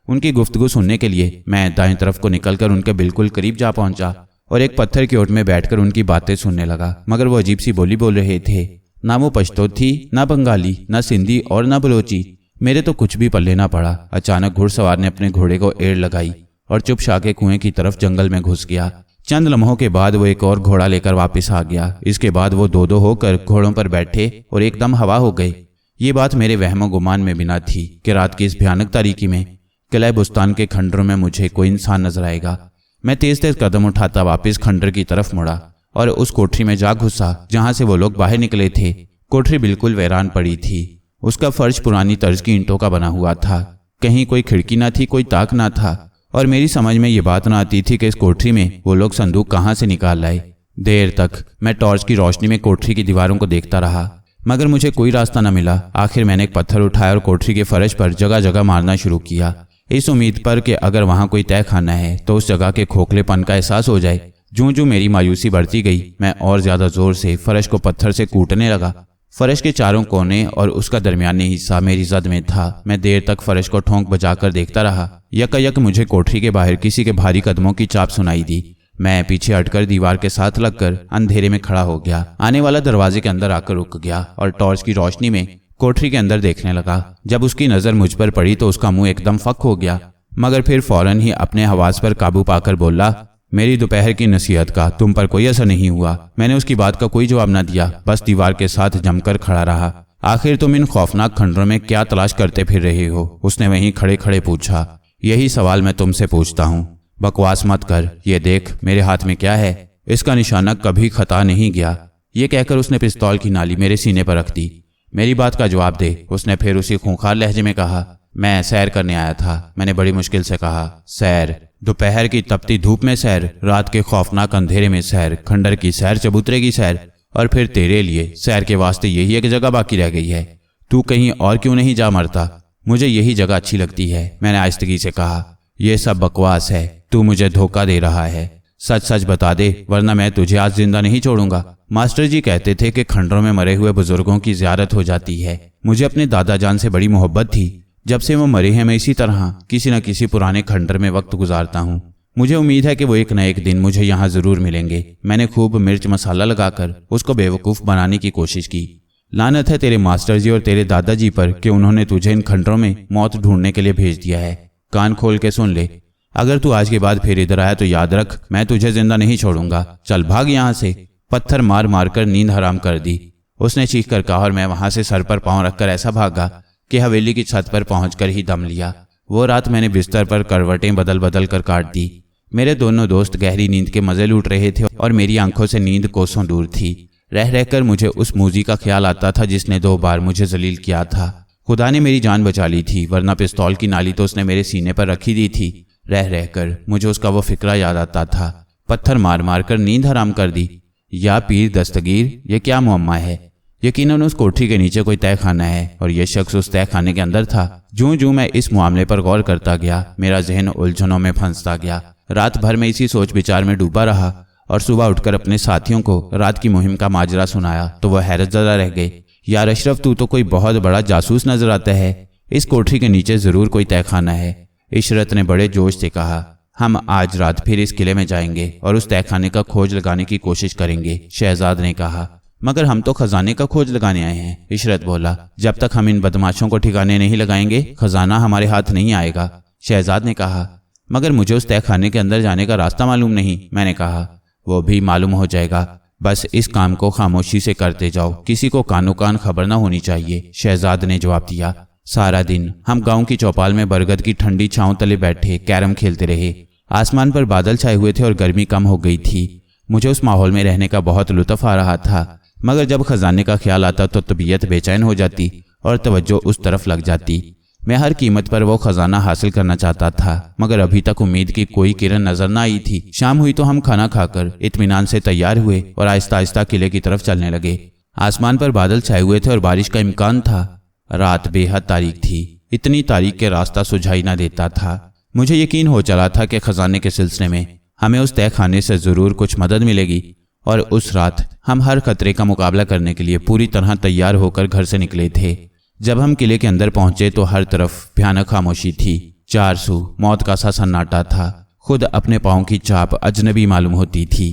उनकी गुफ्तगू सुनने के लिए मैं दाएं तरफ को निकलकर उनके बिल्कुल करीब जा पहुंचा और एक पत्थर की ओट में बैठकर उनकी बातें सुनने लगा। मगर वो अजीब सी बोली बोल रहे थे। ना वो पश्तो थी, ना बंगाली, ना सिंधी और ना बलोची। मेरे तो कुछ भी पल्ले ना पड़ा। अचानक घुड़सवार ने अपने घोड़े को एड़ लगाई और चुप शाके कुएं की तरफ जंगल में घुस गया। चंद लम्हों के बाद वो एक और घोड़ा लेकर वापस आ गया। इसके बाद वो 2-2 होकर घोड़ों पर बैठे और एकदम हवा हो गए। ये बात मेरे वहमो गुमान में बिना थी कि रात की इस भयानक तारीकी में किला बुस्तान के खंडरों में मुझे कोई इंसान नजर आएगा। मैं तेज तेज कदम उठाता वापस खंडर की तरफ मुड़ा और उस कोठरी में जा घुसा जहां से वो लोग बाहर निकले थे। कोठरी बिल्कुल वीरान पड़ी थी। उसका फर्श पुरानी तर्ज की ईंटों का बना हुआ था। कहीं कोई खिड़की ना थी, कोई ताक ना था और मेरी समझ में ये बात ना आती थी कि इस कोठरी में वो लोग संदूक कहाँ से निकाल लाए। देर तक मैं टॉर्च की रोशनी में कोठरी की दीवारों को देखता रहा, मगर मुझे कोई रास्ता न मिला। आखिर मैंने एक पत्थर उठाया और कोठरी के फर्श पर जगह जगह मारना शुरू किया, इस उम्मीद पर कि अगर वहां कोई तय खाना है तो उस जगह के खोखलेपन का एहसास हो जाए। जूं जूं मेरी मायूसी बढ़ती गई, मैं और ज्यादा जोर से फर्श को पत्थर से कूटने लगा। फर्श के चारों कोने और उसका दरमियानी हिस्सा मेरी जद में था। मैं देर तक फर्श को ठोंक बजाकर देखता रहा। यकायक मुझे कोठरी के बाहर किसी के भारी कदमों की चाप सुनाई दी। मैं पीछे हटकर दीवार के साथ लगकर अंधेरे में खड़ा हो गया। आने वाला दरवाजे के अंदर आकर रुक गया और टॉर्च की रोशनी में कोठरी के अंदर देखने लगा। जब उसकी नजर मुझ पर पड़ी तो उसका मुंह एकदम फक हो गया, मगर फिर फौरन ही अपने हवास पर काबू पाकर बोला, मेरी दोपहर की नसीहत का तुम पर कोई असर नहीं हुआ। मैंने उसकी बात का कोई जवाब न दिया, बस दीवार के साथ जमकर खड़ा रहा। आखिर तुम इन खौफनाक खंडरों में क्या तलाश करते फिर रहे हो? उसने वहीं खड़े खड़े पूछा। यही सवाल मैं तुमसे पूछता हूँ। बकवास मत कर, ये देख मेरे हाथ में क्या है। इसका निशाना कभी खता नहीं गया। ये कहकर उसने पिस्तौल की नाली मेरे सीने पर रख दी। मेरी बात का जवाब दे, उसने फिर उसी खूंखार लहजे में कहा। मैं सैर करने आया था, मैंने बड़ी मुश्किल से कहा। सैर? दोपहर की तपती धूप में सैर, रात के खौफनाक अंधेरे में सैर, खंडर की सैर, चबूतरे की सैर, और फिर तेरे लिए सैर के वास्ते यही एक जगह बाकी रह गई है। तू कहीं और क्यों नहीं जा मरता? मुझे यही जगह अच्छी लगती है, मैंने आहिस्तगी से कहा। यह सब बकवास है, तू मुझे धोखा दे रहा है। सच सच बता दे, वरना मैं तुझे आज जिंदा नहीं छोड़ूंगा। मास्टर जी कहते थे कि खंडरों में मरे हुए बुजुर्गों की ज़ियारत हो जाती है। मुझे अपने दादा जान से बड़ी मोहब्बत थी। जब से वो मरे हैं मैं इसी तरह किसी न किसी पुराने खंडर में वक्त गुजारता हूँ। मुझे उम्मीद है कि वो एक न एक दिन मुझे यहाँ जरूर मिलेंगे। मैंने खूब मिर्च मसाला लगाकर उसको बेवकूफ़ बनाने की कोशिश की। लानत है तेरे मास्टर जी और तेरे दादाजी पर कि उन्होंने तुझे इन खंडरों में मौत ढूंढने के लिए भेज दिया है। कान खोल के सुन ले, अगर तू आज के बाद फिर इधर आया तो याद रख, मैं तुझे जिंदा नहीं छोड़ूंगा। चल भाग यहाँ से। पत्थर मार मार कर नींद हराम कर दी, उसने चीख कर कहा, और मैं वहां से सर पर पांव रखकर ऐसा भागा कि हवेली की छत पर पहुंचकर ही दम लिया। वो रात मैंने बिस्तर पर करवटें बदल बदल कर काट दी। मेरे दोनों दोस्त गहरी नींद के मजे लूट रहे थे और मेरी आंखों से नींद कोसों दूर थी। रह रहकर मुझे उस मूजी का ख्याल आता था जिसने 2 बार मुझे जलील किया था। खुदा ने मेरी जान बचा ली थी, वरना पिस्तौल की नाली तो उसने मेरे सीने पर रखी दी थी। रह रहकर मुझे उसका वो फिक्रा याद आता था। पत्थर मार मार कर नींद हराम कर दी। या पीर दस्तगीर, ये क्या मुअम्मा है? यकीनन उस कोठरी के नीचे कोई तहखाना है और यह शख्स उस तहखाने के अंदर था। ज्यों-ज्यों मैं इस मामले पर गौर करता गया, मेरा जहन उलझनों में फंसता गया। रात भर में इसी सोच विचार में डूबा रहा और सुबह उठकर अपने साथियों को रात की मुहिम का माजरा सुनाया तो वह हैरत ज़दा रह गए। यार अशरफ, तू तो कोई बहुत बड़ा जासूस नजर आता है। इस कोठरी के नीचे जरूर कोई तहखाना है। इशरत ने बड़े जोश से कहा। हम आज रात फिर इस किले में जाएंगे और उस तहखाने का खोज लगाने की कोशिश करेंगे, शहजाद ने कहा। मगर हम तो खजाने का खोज लगाने आए हैं, इशरत बोला। जब तक हम इन बदमाशों को ठिकाने नहीं लगाएंगे खजाना हमारे हाथ नहीं आएगा, शहजाद ने कहा। मगर मुझे उस तहखाने के अंदर जाने का रास्ता मालूम नहीं, मैंने कहा। वो भी मालूम हो जाएगा, बस इस काम को खामोशी से करते जाओ, किसी को कानो कान खबर ना होनी चाहिए, शहजाद ने जवाब दिया। सारा दिन हम गांव की चौपाल में बरगद की ठंडी छांव तले बैठे कैरम खेलते रहे। आसमान पर बादल छाए हुए थे और गर्मी कम हो गई थी। मुझे उस माहौल में रहने का बहुत लुत्फ आ रहा था। मगर जब खजाने का ख्याल आता तो तबीयत बेचैन हो जाती और तवज्जो उस तरफ लग जाती। मैं हर कीमत पर वो खजाना हासिल करना चाहता था, मगर अभी तक उम्मीद की कोई किरण नजर न आई थी। शाम हुई तो हम खाना खाकर इत्मीनान से तैयार हुए और आहिस्ता आहिस्ता किले की तरफ चलने लगे। आसमान पर बादल छाए हुए थे और बारिश का इम्कान था। रात बेहद तारीक थी, इतनी तारीक के रास्ता सुझाई न देता था। मुझे यकीन हो चला था कि खजाने के सिलसिले में हमें उस तहखाने से जरूर कुछ मदद मिलेगी और उस रात हम हर खतरे का मुकाबला करने के लिए पूरी तरह तैयार होकर घर से निकले थे। जब हम किले के अंदर पहुंचे तो हर तरफ भयानक खामोशी थी। चार सू मौत का सा सन्नाटा था। खुद अपने पांव की चाप अजनबी मालूम होती थी।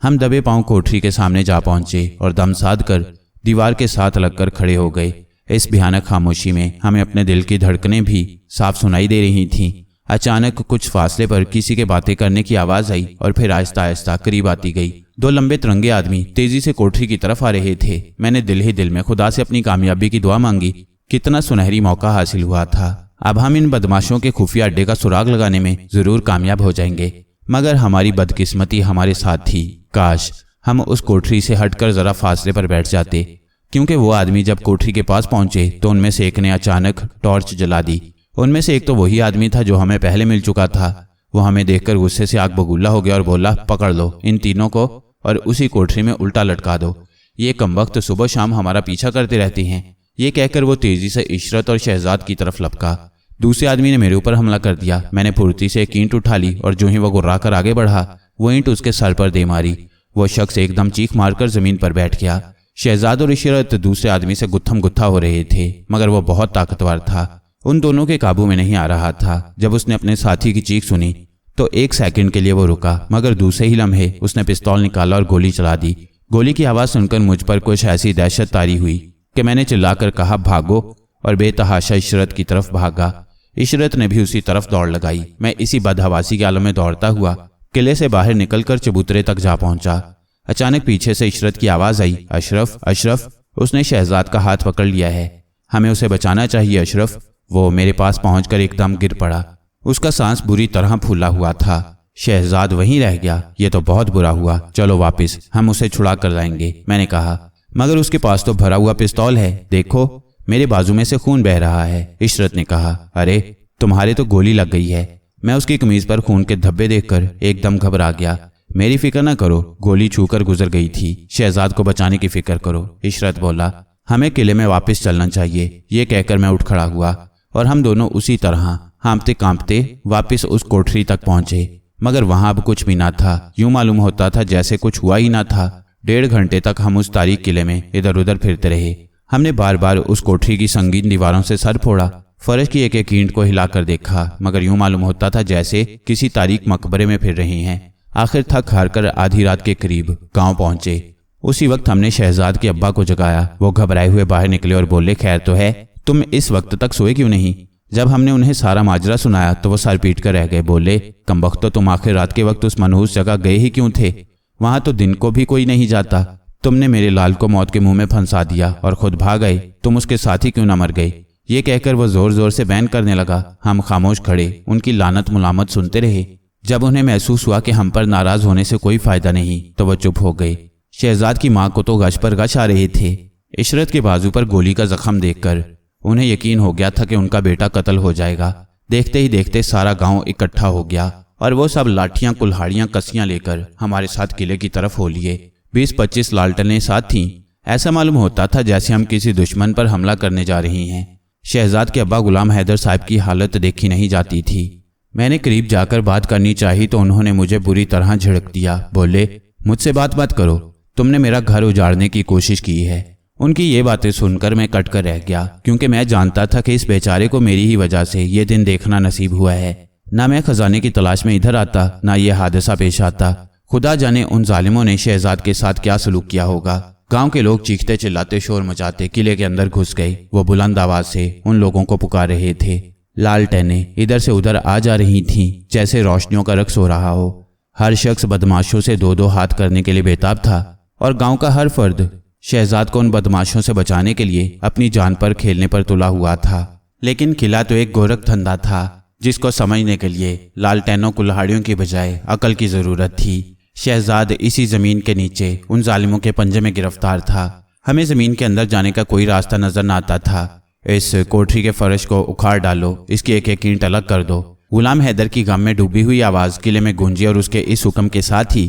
हम दबे पांव कोठरी के सामने जा पहुंचे और दम साध कर दीवार के साथ लगकर खड़े हो गए। इस भयानक खामोशी में हमें अपने दिल की धड़कनें भी साफ सुनाई दे रही थीं। अचानक कुछ फासले पर किसी के बातें करने की आवाज आई और फिर आहिस्ता आहिस्ता करीब आती गई। दो लंबे तिरंगे आदमी तेजी से कोठरी की तरफ आ रहे थे। मैंने दिल ही दिल में खुदा से अपनी कामयाबी की दुआ मांगी। कितना सुनहरी मौका हासिल हुआ था। अब हम इन बदमाशों के खुफिया अड्डे का सुराग लगाने में जरूर कामयाब हो जाएंगे। मगर हमारी बदकिस्मती हमारे साथ थी। काश हम उस कोठरी से हटकर जरा फासले पर बैठ जाते, क्योंकि वो आदमी जब कोठरी के पास पहुंचे तो उनमें से एक ने अचानक टॉर्च जला दी। उनमें से एक तो वही आदमी था जो हमें पहले मिल चुका था। वो हमें देखकर गुस्से से आग बबूला हो गया और बोला, पकड़ लो इन तीनों को और उसी कोठरी में उल्टा लटका दो। ये कमबख्त सुबह शाम हमारा पीछा करते रहती हैं। ये कहकर वो तेजी से इशरत और शहजाद की तरफ लपका। दूसरे आदमी ने मेरे ऊपर हमला कर दिया। मैंने फुर्ती से एक ईंट उठा ली और जो ही वो गुर्रा कर आगे बढ़ा वो ईंट उसके सर पर दे मारी। वो शख्स एकदम चीख मारकर जमीन पर बैठ गया। शहजाद और इशरत दूसरे आदमी से गुत्थम गुत्था हो रहे थे, मगर वो बहुत ताकतवर था, उन दोनों के काबू में नहीं आ रहा था। जब उसने अपने साथी की चीख सुनी तो एक सेकंड के लिए वो रुका, मगर दूसरे ही लम्हे उसने पिस्तौल निकाला और गोली चला दी। गोली की आवाज़ सुनकर मुझ पर कुछ ऐसी दहशत तारी हुई कि मैंने चिल्लाकर कहा, भागो, और बेतहाशा इशरत की तरफ भागा। इशरत ने भी उसी तरफ दौड़ लगाई। मैं इसी बदहवासी के आलम में दौड़ता हुआ किले से बाहर निकलकर चबूतरे तक जा पहुंचा। अचानक पीछे से इशरत की आवाज़ आई, अशरफ अशरफ। उसने शहजाद का हाथ पकड़ लिया है, हमें उसे बचाना चाहिए अशरफ। वो मेरे पास पहुंचकर एकदम गिर पड़ा। उसका सांस बुरी तरह फूला हुआ था। शहजाद वहीं रह गया। ये तो बहुत बुरा हुआ, चलो वापस, हम उसे छुड़ा कर लाएंगे, मैंने कहा। मगर उसके पास तो भरा हुआ पिस्तौल है, देखो मेरे बाजू में से खून बह रहा है, इशरत ने कहा। अरे तुम्हारे तो गोली लग गई है। मैं उसकी कमीज पर खून के धब्बे देखकर एकदम घबरा गया। मेरी फिक्र न करो, गोली छूकर गुजर गई थी, शहजाद को बचाने की फिक्र करो, इशरत बोला। हमें किले में वापस चलना चाहिए। ये कहकर मैं उठ खड़ा हुआ और हम दोनों उसी तरह हाँफते कांपते वापस उस कोठरी तक पहुंचे। मगर वहां अब कुछ भी ना था। यूं मालूम होता था जैसे कुछ हुआ ही ना था। 1.5 घंटे तक हम उस तारीख किले में इधर उधर फिरते रहे। हमने बार बार उस कोठरी की संगीन दीवारों से सर फोड़ा, फर्श की एक एक ईंट को हिलाकर देखा, मगर यूं मालूम होता था जैसे किसी तारीख मकबरे में फिर रहे हैं। आखिर थक हार कर आधी रात के करीब गांव पहुंचे। उसी वक्त हमने शहजाद के अब्बा को जगाया। वो घबराए हुए बाहर निकले और बोले, खैर तो है, तुम इस वक्त तक सोए क्यों नहीं? जब हमने उन्हें सारा माजरा सुनाया तो वो सर पीट कर रह गए। बोले, कमबख्तो, तुम आखिर रात के वक्त उस मनहूस जगह गए ही क्यों थे? वहां तो दिन को भी कोई नहीं जाता। तुमने मेरे लाल को मौत के मुंह में फंसा दिया और खुद भाग गए। तुम उसके साथ ही क्यों न मर गए? ये कहकर वो जोर जोर से बैन करने लगा। हम खामोश खड़े उनकी लानत मुलामत सुनते रहे। जब उन्हें महसूस हुआ कि हम पर नाराज होने से कोई फायदा नहीं तो वह चुप हो गए। शहजाद की मां को तो गश पर गश आ रहे थे। इशरत के बाजू पर गोली का जख्म देखकर उन्हें यकीन हो गया था कि उनका बेटा कत्ल हो जाएगा। देखते ही देखते सारा गांव इकट्ठा हो गया और वो सब लाठियां, कुल्हाड़ियां, कसियां लेकर हमारे साथ किले की तरफ हो लिए। 20-25 लालटनें साथ थीं। ऐसा मालूम होता था जैसे हम किसी दुश्मन पर हमला करने जा रही हैं। शहजाद के अब्बा गुलाम हैदर साहब की हालत देखी नहीं जाती थी। मैंने करीब जाकर बात करनी चाही तो उन्होंने मुझे बुरी तरह झिड़क दिया। बोले, मुझसे बात मत करो, तुमने मेरा घर उजाड़ने की कोशिश की है। उनकी ये बातें सुनकर मैं कट कर रह गया, क्योंकि मैं जानता था कि इस बेचारे को मेरी ही वजह से ये दिन देखना नसीब हुआ है। ना मैं खजाने की तलाश में इधर आता, ना ये हादसा पेश आता। खुदा जाने उन जालिमों ने शहजाद के साथ क्या सलूक किया होगा। गांव के लोग चीखते चिल्लाते शोर मचाते किले के अंदर घुस गए। वो बुलंद आवाज से उन लोगों को पुकार रहे थे। लालटेनें इधर से उधर आ जा रही थीं, जैसे रोशनियों का रक्स हो रहा हो। हर शख्स बदमाशों से दो दो हाथ करने के लिए बेताब था और गांव का हर फर्द शहजाद को उन बदमाशों से बचाने के लिए अपनी जान पर खेलने पर तुला हुआ था। लेकिन किला तो एक गोरख धंधा था जिसको समझने के लिए लालटेनों कुल्हाड़ियों की बजाय अकल की जरूरत थी। शहजाद इसी जमीन के नीचे उन जालिमों के पंजे में गिरफ्तार था। हमें जमीन के अंदर जाने का कोई रास्ता नजर न आता था। इस कोठरी के फर्श को उखाड़ डालो, इसकी एक एक ईंट अलग कर दो। गुलाम हैदर की गम में डूबी हुई आवाज किले में गूंजी और उसके इस हुक्म के साथ ही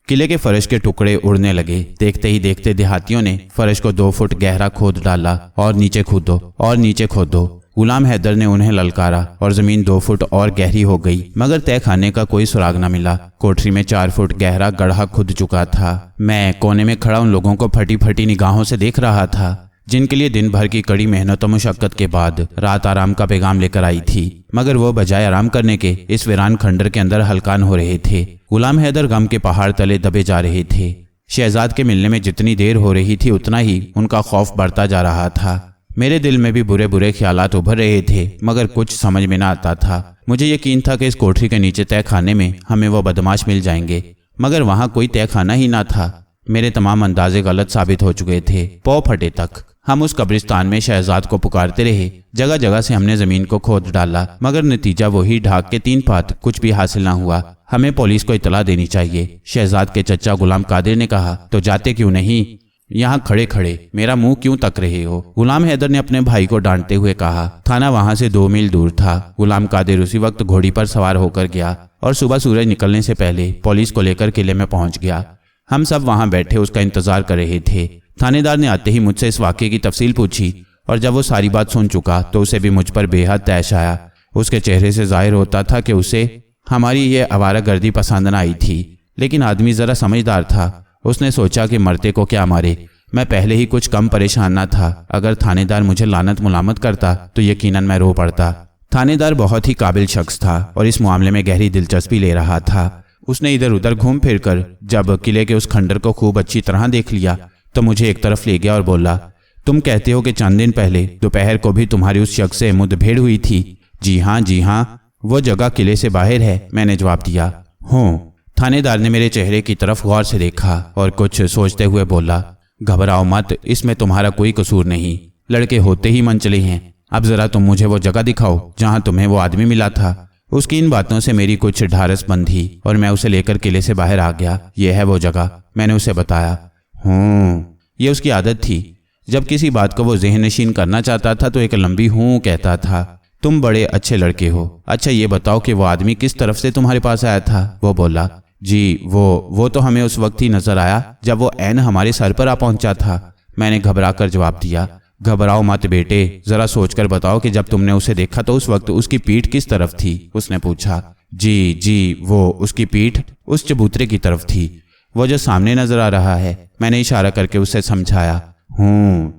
किले के फर्श के टुकड़े उड़ने लगे। देखते ही देखते देहातियों ने फर्श को 2 फुट गहरा खोद डाला और नीचे खोदो और नीचे खोदो। गुलाम हैदर ने उन्हें ललकारा और जमीन 2 फुट और गहरी हो गई, मगर तय खाने का कोई सुराग न मिला। कोठरी में 4 फुट गहरा गड्ढा खुद चुका था। मैं कोने में खड़ा उन लोगों को फटी फटी निगाहों से देख रहा था, जिनके लिए दिन भर की कड़ी मेहनत और मुशक्कत के बाद रात आराम का पैगाम लेकर आई थी, मगर वो बजाय आराम करने के इस वीरान खंडर के अंदर हलकान हो रहे थे। गुलाम हैदर गम के पहाड़ तले दबे जा रहे थे। शहजाद के मिलने में जितनी देर हो रही थी उतना ही उनका खौफ बढ़ता जा रहा था। मेरे दिल में भी बुरे बुरे ख्यालात उभर रहे थे, मगर कुछ समझ में न आता था। मुझे यकीन था कि इस कोठरी के नीचे तय खाने में हमें वो बदमाश मिल जाएंगे, मगर वहां कोई तय खाना ही ना था। मेरे तमाम अंदाजे गलत साबित हो चुके थे। पौ फटे तक हम उस कब्रिस्तान में शहजाद को पुकारते रहे। जगह जगह से हमने जमीन को खोद डाला, मगर नतीजा वही ढाक के 3 पात, कुछ भी हासिल ना हुआ। हमें पुलिस को इतला देनी चाहिए। शहजाद के चचा गुलाम कादिर ने कहा। तो जाते क्यों नहीं? यहाँ खड़े खड़े मेरा मुंह क्यों तक रहे हो? गुलाम हैदर ने अपने भाई को डांटते हुए कहा। थाना वहां से 2 मील दूर था। गुलाम कादिर उसी वक्त घोड़ी पर सवार होकर गया और सुबह सूरज निकलने से पहले पुलिस को लेकर किले में पहुंच गया। हम सब वहां बैठे उसका इंतजार कर रहे थे। थानेदार ने आते ही मुझसे इस वाकये की तफसील पूछी और जब वो सारी बात सुन चुका तो उसे भी मुझ पर बेहद तैश आया। उसके चेहरे से जाहिर होता था कि उसे हमारी ये आवारागर्दी पसंद न आई थी, लेकिन आदमी जरा समझदार था। उसने सोचा कि मरते को क्या मारे। मैं पहले ही कुछ कम परेशान न था। अगर थानेदार मुझे लानत मुलामत करता तो यकीनन मैं रो पड़ता। थानेदार बहुत ही काबिल शख्स था और इस मामले में गहरी दिलचस्पी ले रहा था। उसने इधर उधर घूम फिर कर जब किले के उस खंडर को खूब अच्छी तरह देख लिया तो मुझे एक तरफ ले गया और बोला, तुम कहते हो कि चंद दिन पहले दोपहर को भी तुम्हारी उस शख्स से मुठभेड़ हुई थी? जी हाँ, वो जगह किले से बाहर है, मैंने जवाब दिया। हूँ। थानेदार ने मेरे चेहरे की तरफ गौर से देखा और कुछ सोचते हुए बोला, घबराओ मत, इसमें तुम्हारा कोई कसूर नहीं। लड़के होते ही मन चले हैं। अब जरा तुम मुझे वो जगह दिखाओ जहां तुम्हें वो आदमी मिला था। उसकी इन बातों से मेरी कुछ ढारस बंधी और मैं उसे लेकर किले से बाहर आ गया। यह है वो जगह, मैंने उसे बताया। ये उसकी आदत थी। जब किसी बात को वो ज़हन नशीन करना चाहता था तो एक लंबी हूँ कहता था। तुम बड़े अच्छे लड़के हो। अच्छा ये बताओ कि वो आदमी किस तरफ से तुम्हारे पास आया था? वो बोला, जी वो तो हमें उस वक्त ही नजर आया जब वो ऐन हमारे सर पर आ पहुंचा था। मैंने घबराकर जवाब दिया। घबराओ मत बेटे, जरा सोचकर बताओ कि जब तुमने उसे देखा तो उस वक्त उसकी पीठ किस तरफ थी? उसने पूछा। जी वो उसकी पीठ उस चबूतरे की तरफ थी, वो जो सामने नजर आ रहा है। मैंने इशारा करके उसे समझाया।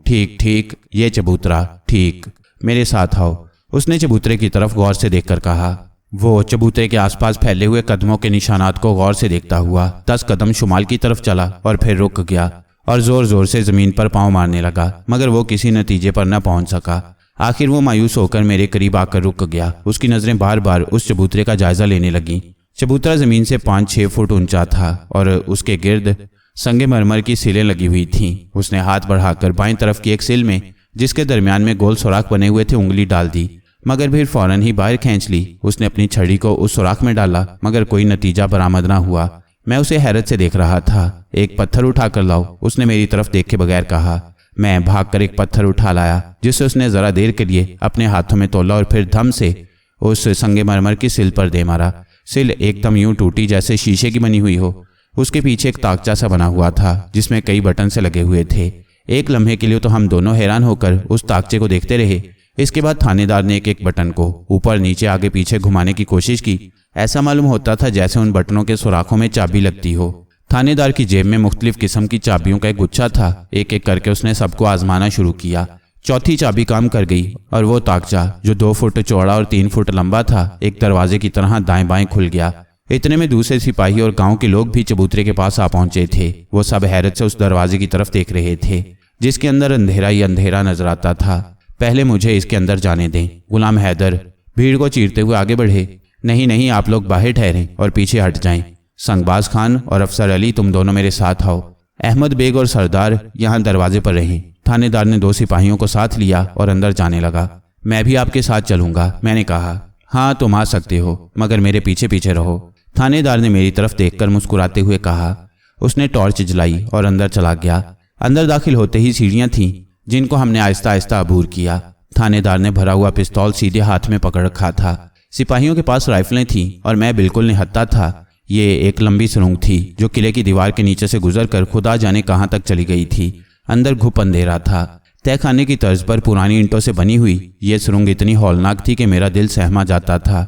ठीक, ये चबूतरा, ठीक, मेरे साथ आओ। उसने चबूतरे की तरफ गौर से देखकर कहा। वो चबूतरे के आसपास फैले हुए कदमों के निशानात को गौर से देखता हुआ 10 कदम शुमाल की तरफ चला और फिर रुक गया और जोर जोर से जमीन पर पांव मारने लगा, मगर वो किसी नतीजे पर न पहुंच सका। आखिर वो मायूस होकर मेरे करीब आकर रुक गया। उसकी नजरें बार बार उस चबूतरे का जायजा लेने लगीं। चबूतरा जमीन से 5-6 फुट ऊंचा था और उसके गिर्द संगमरमर की सिलें लगी हुई थीं। उसने हाथ बढ़ाकर बाईं तरफ की एक सिल में, जिसके दरमियान में गोल सुराख बने हुए थे, उंगली डाल दी, मगर फिर फौरन ही बाहर खींच ली। उसने अपनी छड़ी को उस सुराख में डाला, मगर कोई नतीजा बरामद ना हुआ। मैं उसे हैरत से देख रहा था। एक पत्थर उठा कर लाओ, उसने मेरी तरफ देखे बगैर कहा। मैं भागकर एक पत्थर उठा लाया, जिसे उसने जरा देर के लिए अपने हाथों में तोला और फिर धम से उस संगमरमर की सिल पर दे मारा। सिल एकदम यूं टूटी जैसे शीशे की बनी हुई हो। उसके पीछे एक ताकचा सा बना हुआ था जिसमें कई बटन से लगे हुए थे। एक लम्हे के लिए तो हम दोनों हैरान होकर उस ताकचे को देखते रहे। इसके बाद थानेदार ने एक एक बटन को ऊपर नीचे आगे पीछे घुमाने की कोशिश की। ऐसा मालूम होता था जैसे उन बटनों के सुराखों में चाबी लगती हो। थानेदार की जेब में मुख्तलिफ किस्म की चाबियों का एक गुच्छा था। एक एक करके उसने सबको आजमाना शुरू किया। चौथी चाबी काम कर गई और वो ताकचा जो 2 फुट चौड़ा और 3 फुट लंबा था, एक दरवाजे की तरह दाएं बाएं खुल गया। इतने में दूसरे सिपाही और गांव के लोग भी चबूतरे के पास आ पहुंचे थे। वो सब हैरत से उस दरवाजे की तरफ देख रहे थे जिसके अंदर अंधेरा ही अंधेरा नजर आता था। पहले मुझे इसके अंदर जाने दें। गुलाम हैदर भीड़ को चीरते हुए आगे बढ़े। नहीं नहीं, आप लोग बाहर ठहरें और पीछे हट जाएं। संगबाज खान और अफसर अली, तुम दोनों मेरे साथ आओ। अहमद बेग और सरदार यहाँ दरवाजे पर रहें। थानेदार ने 2 सिपाहियों को साथ लिया और अंदर जाने लगा। मैं भी आपके साथ चलूंगा, मैंने कहा। हाँ, तुम आ सकते हो, मगर मेरे पीछे पीछे रहो, थानेदार ने मेरी तरफ देखकर मुस्कुराते हुए कहा। उसने टॉर्च जलाई और अंदर चला गया। अंदर दाखिल होते ही सीढ़ियां थीं जिनको हमने आहिस्ता आहिस्ता अबूर किया। थानेदार ने भरा हुआ पिस्तौल सीधे हाथ में पकड़ रखा था। सिपाहियों के पास राइफलें थीं और मैं बिल्कुल निहत्था था। ये एक लंबी सुरंग थी जो किले की दीवार के नीचे से गुजरकर खुदा जाने कहाँ तक चली गई थी। अंदर घुप अंधेरा था। तहखाने की तर्ज पर पुरानी ईंटों से बनी हुई ये सुरंग इतनी हौलनाक थी कि मेरा दिल सहमा जाता था।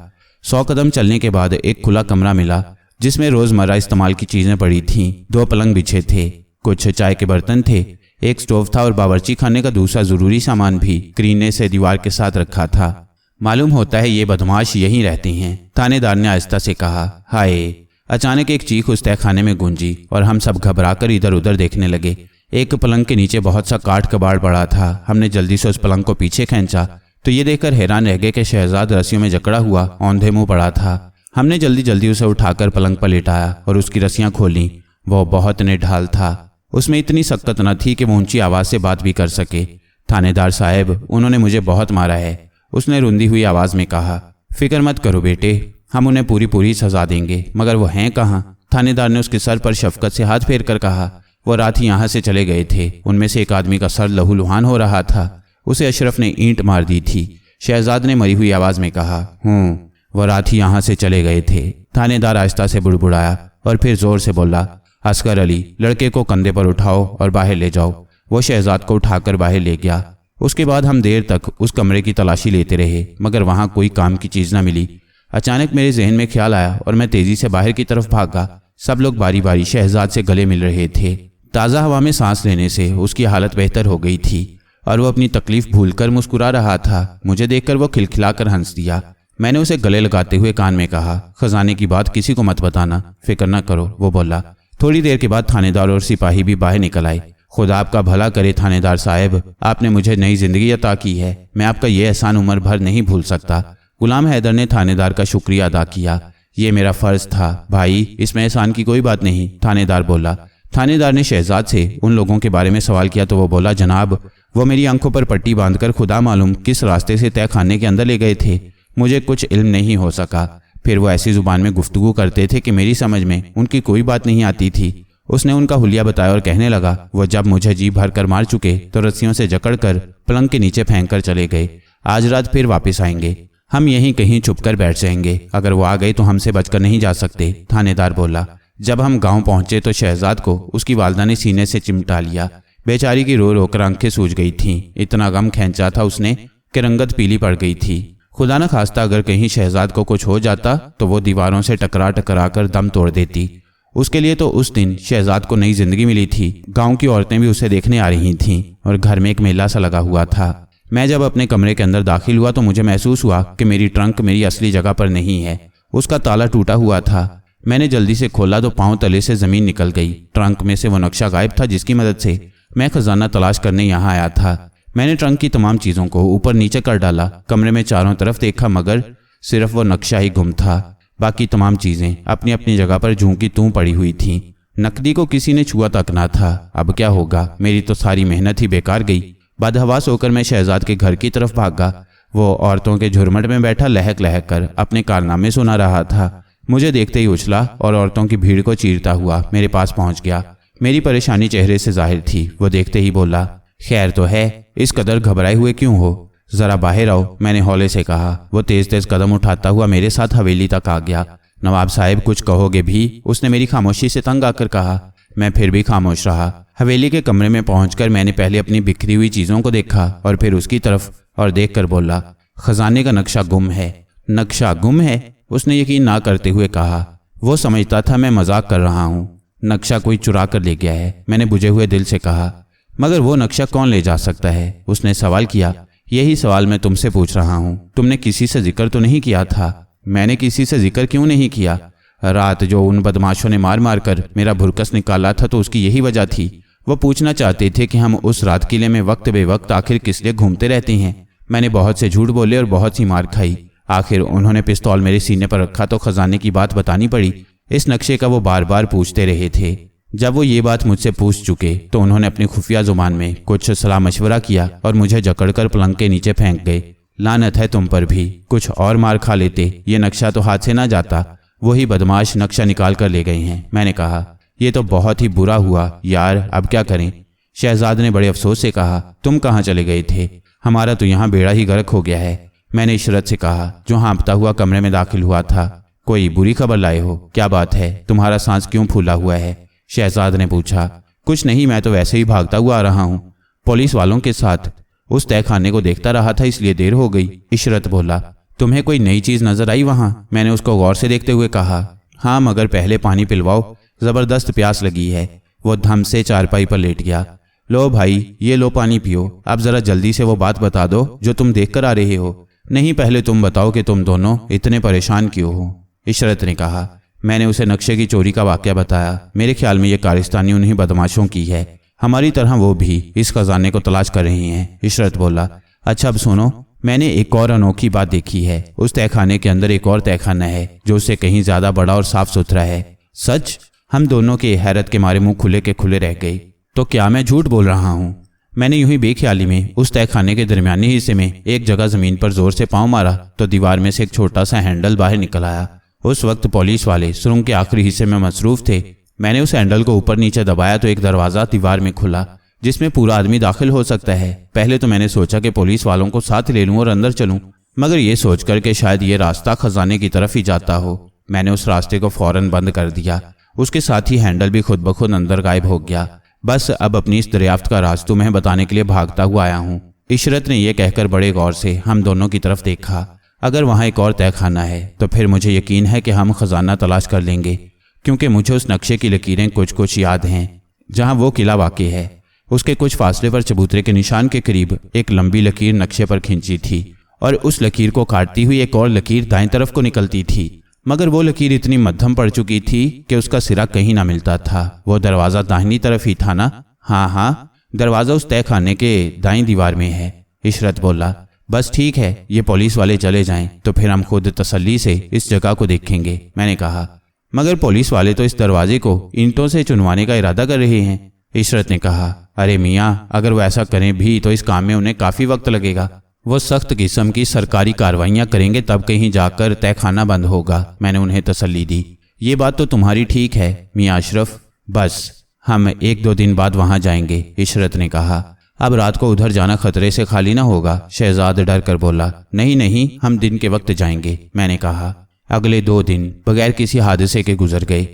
100 कदम चलने के बाद एक खुला कमरा मिला जिसमें रोजमर्रा इस्तेमाल की चीजें पड़ी थीं। 2 पलंग बिछे थे, कुछ चाय के बर्तन थे, एक स्टोव था और बावर्ची खाने का दूसरा जरूरी सामान भी करीने से दीवार के साथ रखा था। मालूम होता है ये बदमाश यहीं रहती हैं, थानेदार ने आहिस्ता से कहा। हाय! अचानक एक चीख उस तहखाने में गूंजी और हम सब घबराकर इधर उधर देखने लगे। एक पलंग के नीचे बहुत सा काठ कबाड़ पड़ा था। हमने जल्दी से उस पलंग को पीछे खींचा तो ये देखकर हैरान रह गए कि शहजाद रस्सियों में जकड़ा हुआ औंधे मुंह पड़ा था। हमने जल्दी जल्दी उसे उठाकर पलंग पर लेटाया और उसकी रस्सियां खोली। वो बहुत निढाल था। उसमें इतनी सख्त न थी कि वो ऊंची आवाज से बात भी कर सके। थानेदार साहब, उन्होंने मुझे बहुत मारा है, उसने रुंधी हुई आवाज में कहा। फिक्र मत करो बेटे, हम उन्हें पूरी पूरी सजा देंगे, मगर वो हैं कहाँ? थानेदार ने उसके सर पर शफकत से हाथ फेर कर कहा। वो रात ही यहाँ से चले गए थे। उनमें से एक आदमी का सर लहूलुहान हो रहा था। उसे अशरफ ने ईंट मार दी थी। शहजाद ने मरी हुई आवाज में कहा। वो रात ही यहाँ से चले गए थे। थानेदार आहिस्ता से बुड़बुड़ाया और फिर जोर से बोला। अस्कर अली, लड़के को कंधे पर उठाओ और बाहर ले जाओ। वो शहजाद को उठाकर बाहर ले गया। उसके बाद हम देर तक उस कमरे की तलाशी लेते रहे, मगर वहां कोई काम की चीज न मिली। अचानक मेरे जहन में ख्याल आया और मैं तेजी से बाहर की तरफ भागा। सब लोग बारी बारी शहजाद से गले मिल रहे थे। ताज़ा हवा में सांस लेने से उसकी हालत बेहतर हो गई थी और वो अपनी तकलीफ भूलकर मुस्कुरा रहा था। मुझे देखकर वो खिलखिलाकर हंस दिया। मैंने उसे गले लगाते हुए कान में कहा, खजाने की बात किसी को मत बताना, फिक्र न करो। वो बोला। थोड़ी देर के बाद थानेदार और सिपाही भी बाहर निकल आए। खुदा आपका भला करे थानेदार साहब, आपने मुझे नई जिंदगी अता की है। मैं आपका ये एहसान उम्र भर नहीं भूल सकता। गुलाम हैदर ने थानेदार का शुक्रिया अदा किया। ये मेरा फर्ज था भाई, इसमें एहसान की कोई बात नहीं, थानेदार बोला। थानेदार ने शहजाद से उन लोगों के बारे में सवाल किया तो वो बोला, जनाब, वो मेरी आंखों पर पट्टी बांधकर खुदा मालूम किस रास्ते से तहखाने के अंदर ले गए थे। मुझे कुछ इल्म नहीं हो सका। फिर वो ऐसी जुबान में गुफ्तगू करते थे कि मेरी समझ में उनकी कोई बात नहीं आती थी। उसने उनका हुलिया बताया और कहने लगा, वो जब मुझे जी भर कर मार चुके तो रस्सियों से जकड़कर पलंग के नीचे फेंक कर चले गए। आज रात फिर वापस आएंगे। हम यहीं कहीं छुप कर बैठ जाएंगे। अगर वो आ गए तो हमसे बचकर नहीं जा सकते, थानेदार बोला। जब हम गांव पहुंचे तो शहजाद को उसकी वालदा ने सीने से चिमटा लिया। बेचारी की रो रोकर आंखें सूज गई थीं। इतना गम खींचा था उसने कि रंगत पीली पड़ गई थी। खुदा न खास्ता अगर कहीं शहजाद को कुछ हो जाता तो वो दीवारों से टकरा टकरा कर दम तोड़ देती। उसके लिए तो उस दिन शहजाद को नई जिंदगी मिली थी। गांव की औरतें भी उसे देखने आ रही थीं और घर में एक मेला सा लगा हुआ था। मैं जब अपने कमरे के अंदर दाखिल हुआ तो मुझे महसूस हुआ कि मेरी ट्रंक मेरी असली जगह पर नहीं है। उसका ताला टूटा हुआ था। मैंने जल्दी से खोला तो पांव तले से जमीन निकल गई। ट्रंक में से वो नक्शा गायब था जिसकी मदद से मैं खजाना तलाश करने यहाँ आया था। मैंने ट्रंक की तमाम चीजों को ऊपर नीचे कर डाला। कमरे में चारों तरफ देखा मगर सिर्फ वो नक्शा ही गुम था। बाकी तमाम चीजें अपनी अपनी जगह पर जूं की तूं पड़ी हुई थीं। नकदी को किसी ने छुआ तक ना था। अब क्या होगा? मेरी तो सारी मेहनत ही बेकार गई। बदहवास होकर मैं शहजाद के घर की तरफ भागा। वो औरतों के झुरमट में बैठा लहक लहक कर अपने कारनामे सुना रहा था। मुझे देखते ही उछला और औरतों की भीड़ को चीरता हुआ मेरे पास पहुंच गया। मेरी परेशानी चेहरे से जाहिर थी। वो देखते ही बोला, खैर तो है, इस कदर घबराए हुए क्यों हो? जरा बाहर आओ, मैंने हौले से कहा। वो तेज तेज कदम उठाता हुआ मेरे साथ हवेली तक आ गया। नवाब साहब कुछ कहोगे भी? उसने मेरी खामोशी से तंग आकर कहा। मैं फिर भी खामोश रहा। हवेली के कमरे में पहुंचकर मैंने पहले अपनी बिखरी हुई चीज़ों को देखा और फिर उसकी तरफ और देखकर बोला, खजाने का नक्शा गुम है। नक्शा गुम है? उसने यकीन ना करते हुए कहा। वो समझता था मैं मजाक कर रहा हूँ। नक्शा कोई चुरा कर ले गया है, मैंने बुझे हुए दिल से कहा। मगर वो नक्शा कौन ले जा सकता है? उसने सवाल किया। यही सवाल मैं तुमसे पूछ रहा हूँ। तुमने किसी से जिक्र तो नहीं किया था? मैंने किसी से जिक्र क्यों नहीं किया? रात जो उन बदमाशों ने मार मार कर मेरा भुरकस निकाला था तो उसकी यही वजह थी। वो पूछना चाहते थे कि हम उस रात किले में वक्त बेवक्त आखिर किस लिए घूमते रहते हैं। मैंने बहुत से झूठ बोले और बहुत सी मार खाई। आखिर उन्होंने पिस्तौल मेरे सीने पर रखा तो खजाने की बात बतानी पड़ी। इस नक्शे का वो बार बार पूछते रहे थे। जब वो ये बात मुझसे पूछ चुके तो उन्होंने अपनी खुफिया जुबान में कुछ सलाह मशवरा किया और मुझे जकड़कर पलंग के नीचे फेंक गए। लानत है तुम पर भी, कुछ और मार खा लेते, ये नक्शा तो हाथ से ना जाता। वही बदमाश नक्शा निकाल कर ले गए हैं। मैंने कहा, ये तो बहुत ही बुरा हुआ यार, अब क्या करें? शहजाद ने बड़े अफसोस से कहा, तुम कहाँ चले गए थे? हमारा तो यहाँ बेड़ा ही गर्क हो गया है। मैंने इशरत से कहा, जो हाँफता हुआ कमरे में दाखिल हुआ था। कोई बुरी खबर लाए हो? क्या बात है, तुम्हारा सांस क्यों फूला हुआ है? शहजाद ने पूछा। कुछ नहीं, मैं तो वैसे ही भागता हुआ आ रहा हूँ। पुलिस वालों के साथ उस तहखाने को देखता रहा था, इसलिए देर हो गई। इशरत बोला। तुम्हें कोई नई चीज नजर आई वहाँ? मैंने उसको गौर से देखते हुए कहा। हाँ, मगर पहले पानी पिलवाओ, जबरदस्त प्यास लगी है। वो धम से चारपाई पर लेट गया। लो भाई, ये लो पानी पियो। अब जरा जल्दी से वो बात बता दो जो तुम देख कर आ रहे हो। नहीं, पहले तुम बताओ कि तुम दोनों इतने परेशान क्यों हो? इशरत ने कहा। मैंने उसे नक्शे की चोरी का वाकया बताया। मेरे ख्याल में ये कारिस्तानी उन्हीं बदमाशों की है। हमारी तरह वो भी इस खजाने को तलाश कर रहे हैं। इशरत बोला। अच्छा, अब सुनो, मैंने एक और अनोखी बात देखी है। उस तहखाने के अंदर एक और तहखाना है जो उससे कहीं ज्यादा बड़ा और साफ सुथरा है। सच? हम दोनों के हैरत के मारे मुंह खुले के खुले रह गए। तो क्या मैं झूठ बोल रहा हूँ? मैंने यूं ही बेख्याली में उस तहखाने के दरमियानी हिस्से में एक जगह जमीन पर जोर से पांव मारा तो दीवार में से एक छोटा सा हैंडल बाहर निकल आया। उस वक्त पुलिस वाले सुरंग के आखिरी हिस्से में मसरूफ थे। मैंने उस हैंडल को ऊपर नीचे दबाया तो एक दरवाजा दीवार में खुला जिसमें पूरा आदमी दाखिल हो सकता है। पहले तो मैंने सोचा कि पुलिस वालों को साथ ले लूं और अंदर चलूं, मगर ये सोचकर कि शायद ये रास्ता खजाने की तरफ ही जाता हो, मैंने उस रास्ते को फौरन बंद कर दिया। उसके साथ ही हैंडल भी खुद ब खुद अंदर गायब हो गया। बस अब अपनी इस दरियाफ्त का राज तुम्हें बताने के लिए भागता हुआ आया हूँ। इशरत ने यह कहकर बड़े गौर से हम दोनों की तरफ देखा। अगर वहाँ एक और तहखाना है तो फिर मुझे यकीन है कि हम खजाना तलाश कर लेंगे, क्योंकि मुझे उस नक्शे की लकीरें कुछ कुछ याद हैं। जहाँ वो किला वाक़ है उसके कुछ फासले पर चबूतरे के निशान के करीब एक लंबी लकीर नक्शे पर खींची थी और उस लकीर को काटती हुई एक और लकीर दाएं तरफ को निकलती थी, मगर वो लकीर इतनी मध्यम पड़ चुकी थी कि उसका सिरा कहीं ना मिलता था। वो दरवाज़ा दाहिनी तरफ ही था ना? हाँ, दरवाज़ा उस तहखाने के दाईं दीवार में है। इशरत बोला। बस ठीक है, ये पुलिस वाले चले जाएं तो फिर हम खुद तसल्ली से इस जगह को देखेंगे। मैंने कहा। मगर पुलिस वाले तो इस दरवाजे को ईंटों से चुनवाने का इरादा कर रहे हैं। इशरत ने कहा। अरे मियाँ, अगर वो ऐसा करें भी तो इस काम में उन्हें काफ़ी वक्त लगेगा। वो सख्त किस्म की सरकारी कार्रवाइयाँ करेंगे तब कहीं जाकर तहखाना बंद होगा। मैंने उन्हें तसल्ली दी। ये बात तो तुम्हारी ठीक है मियाँ अशरफ, बस हम 1-2 दिन बाद वहाँ जाएंगे। इशरत ने कहा। अब रात को उधर जाना खतरे से खाली ना होगा? शहजाद डर कर बोला। नहीं नहीं, हम दिन के वक्त जाएंगे। मैंने कहा। अगले 2 दिन बगैर किसी हादसे के गुजर गए।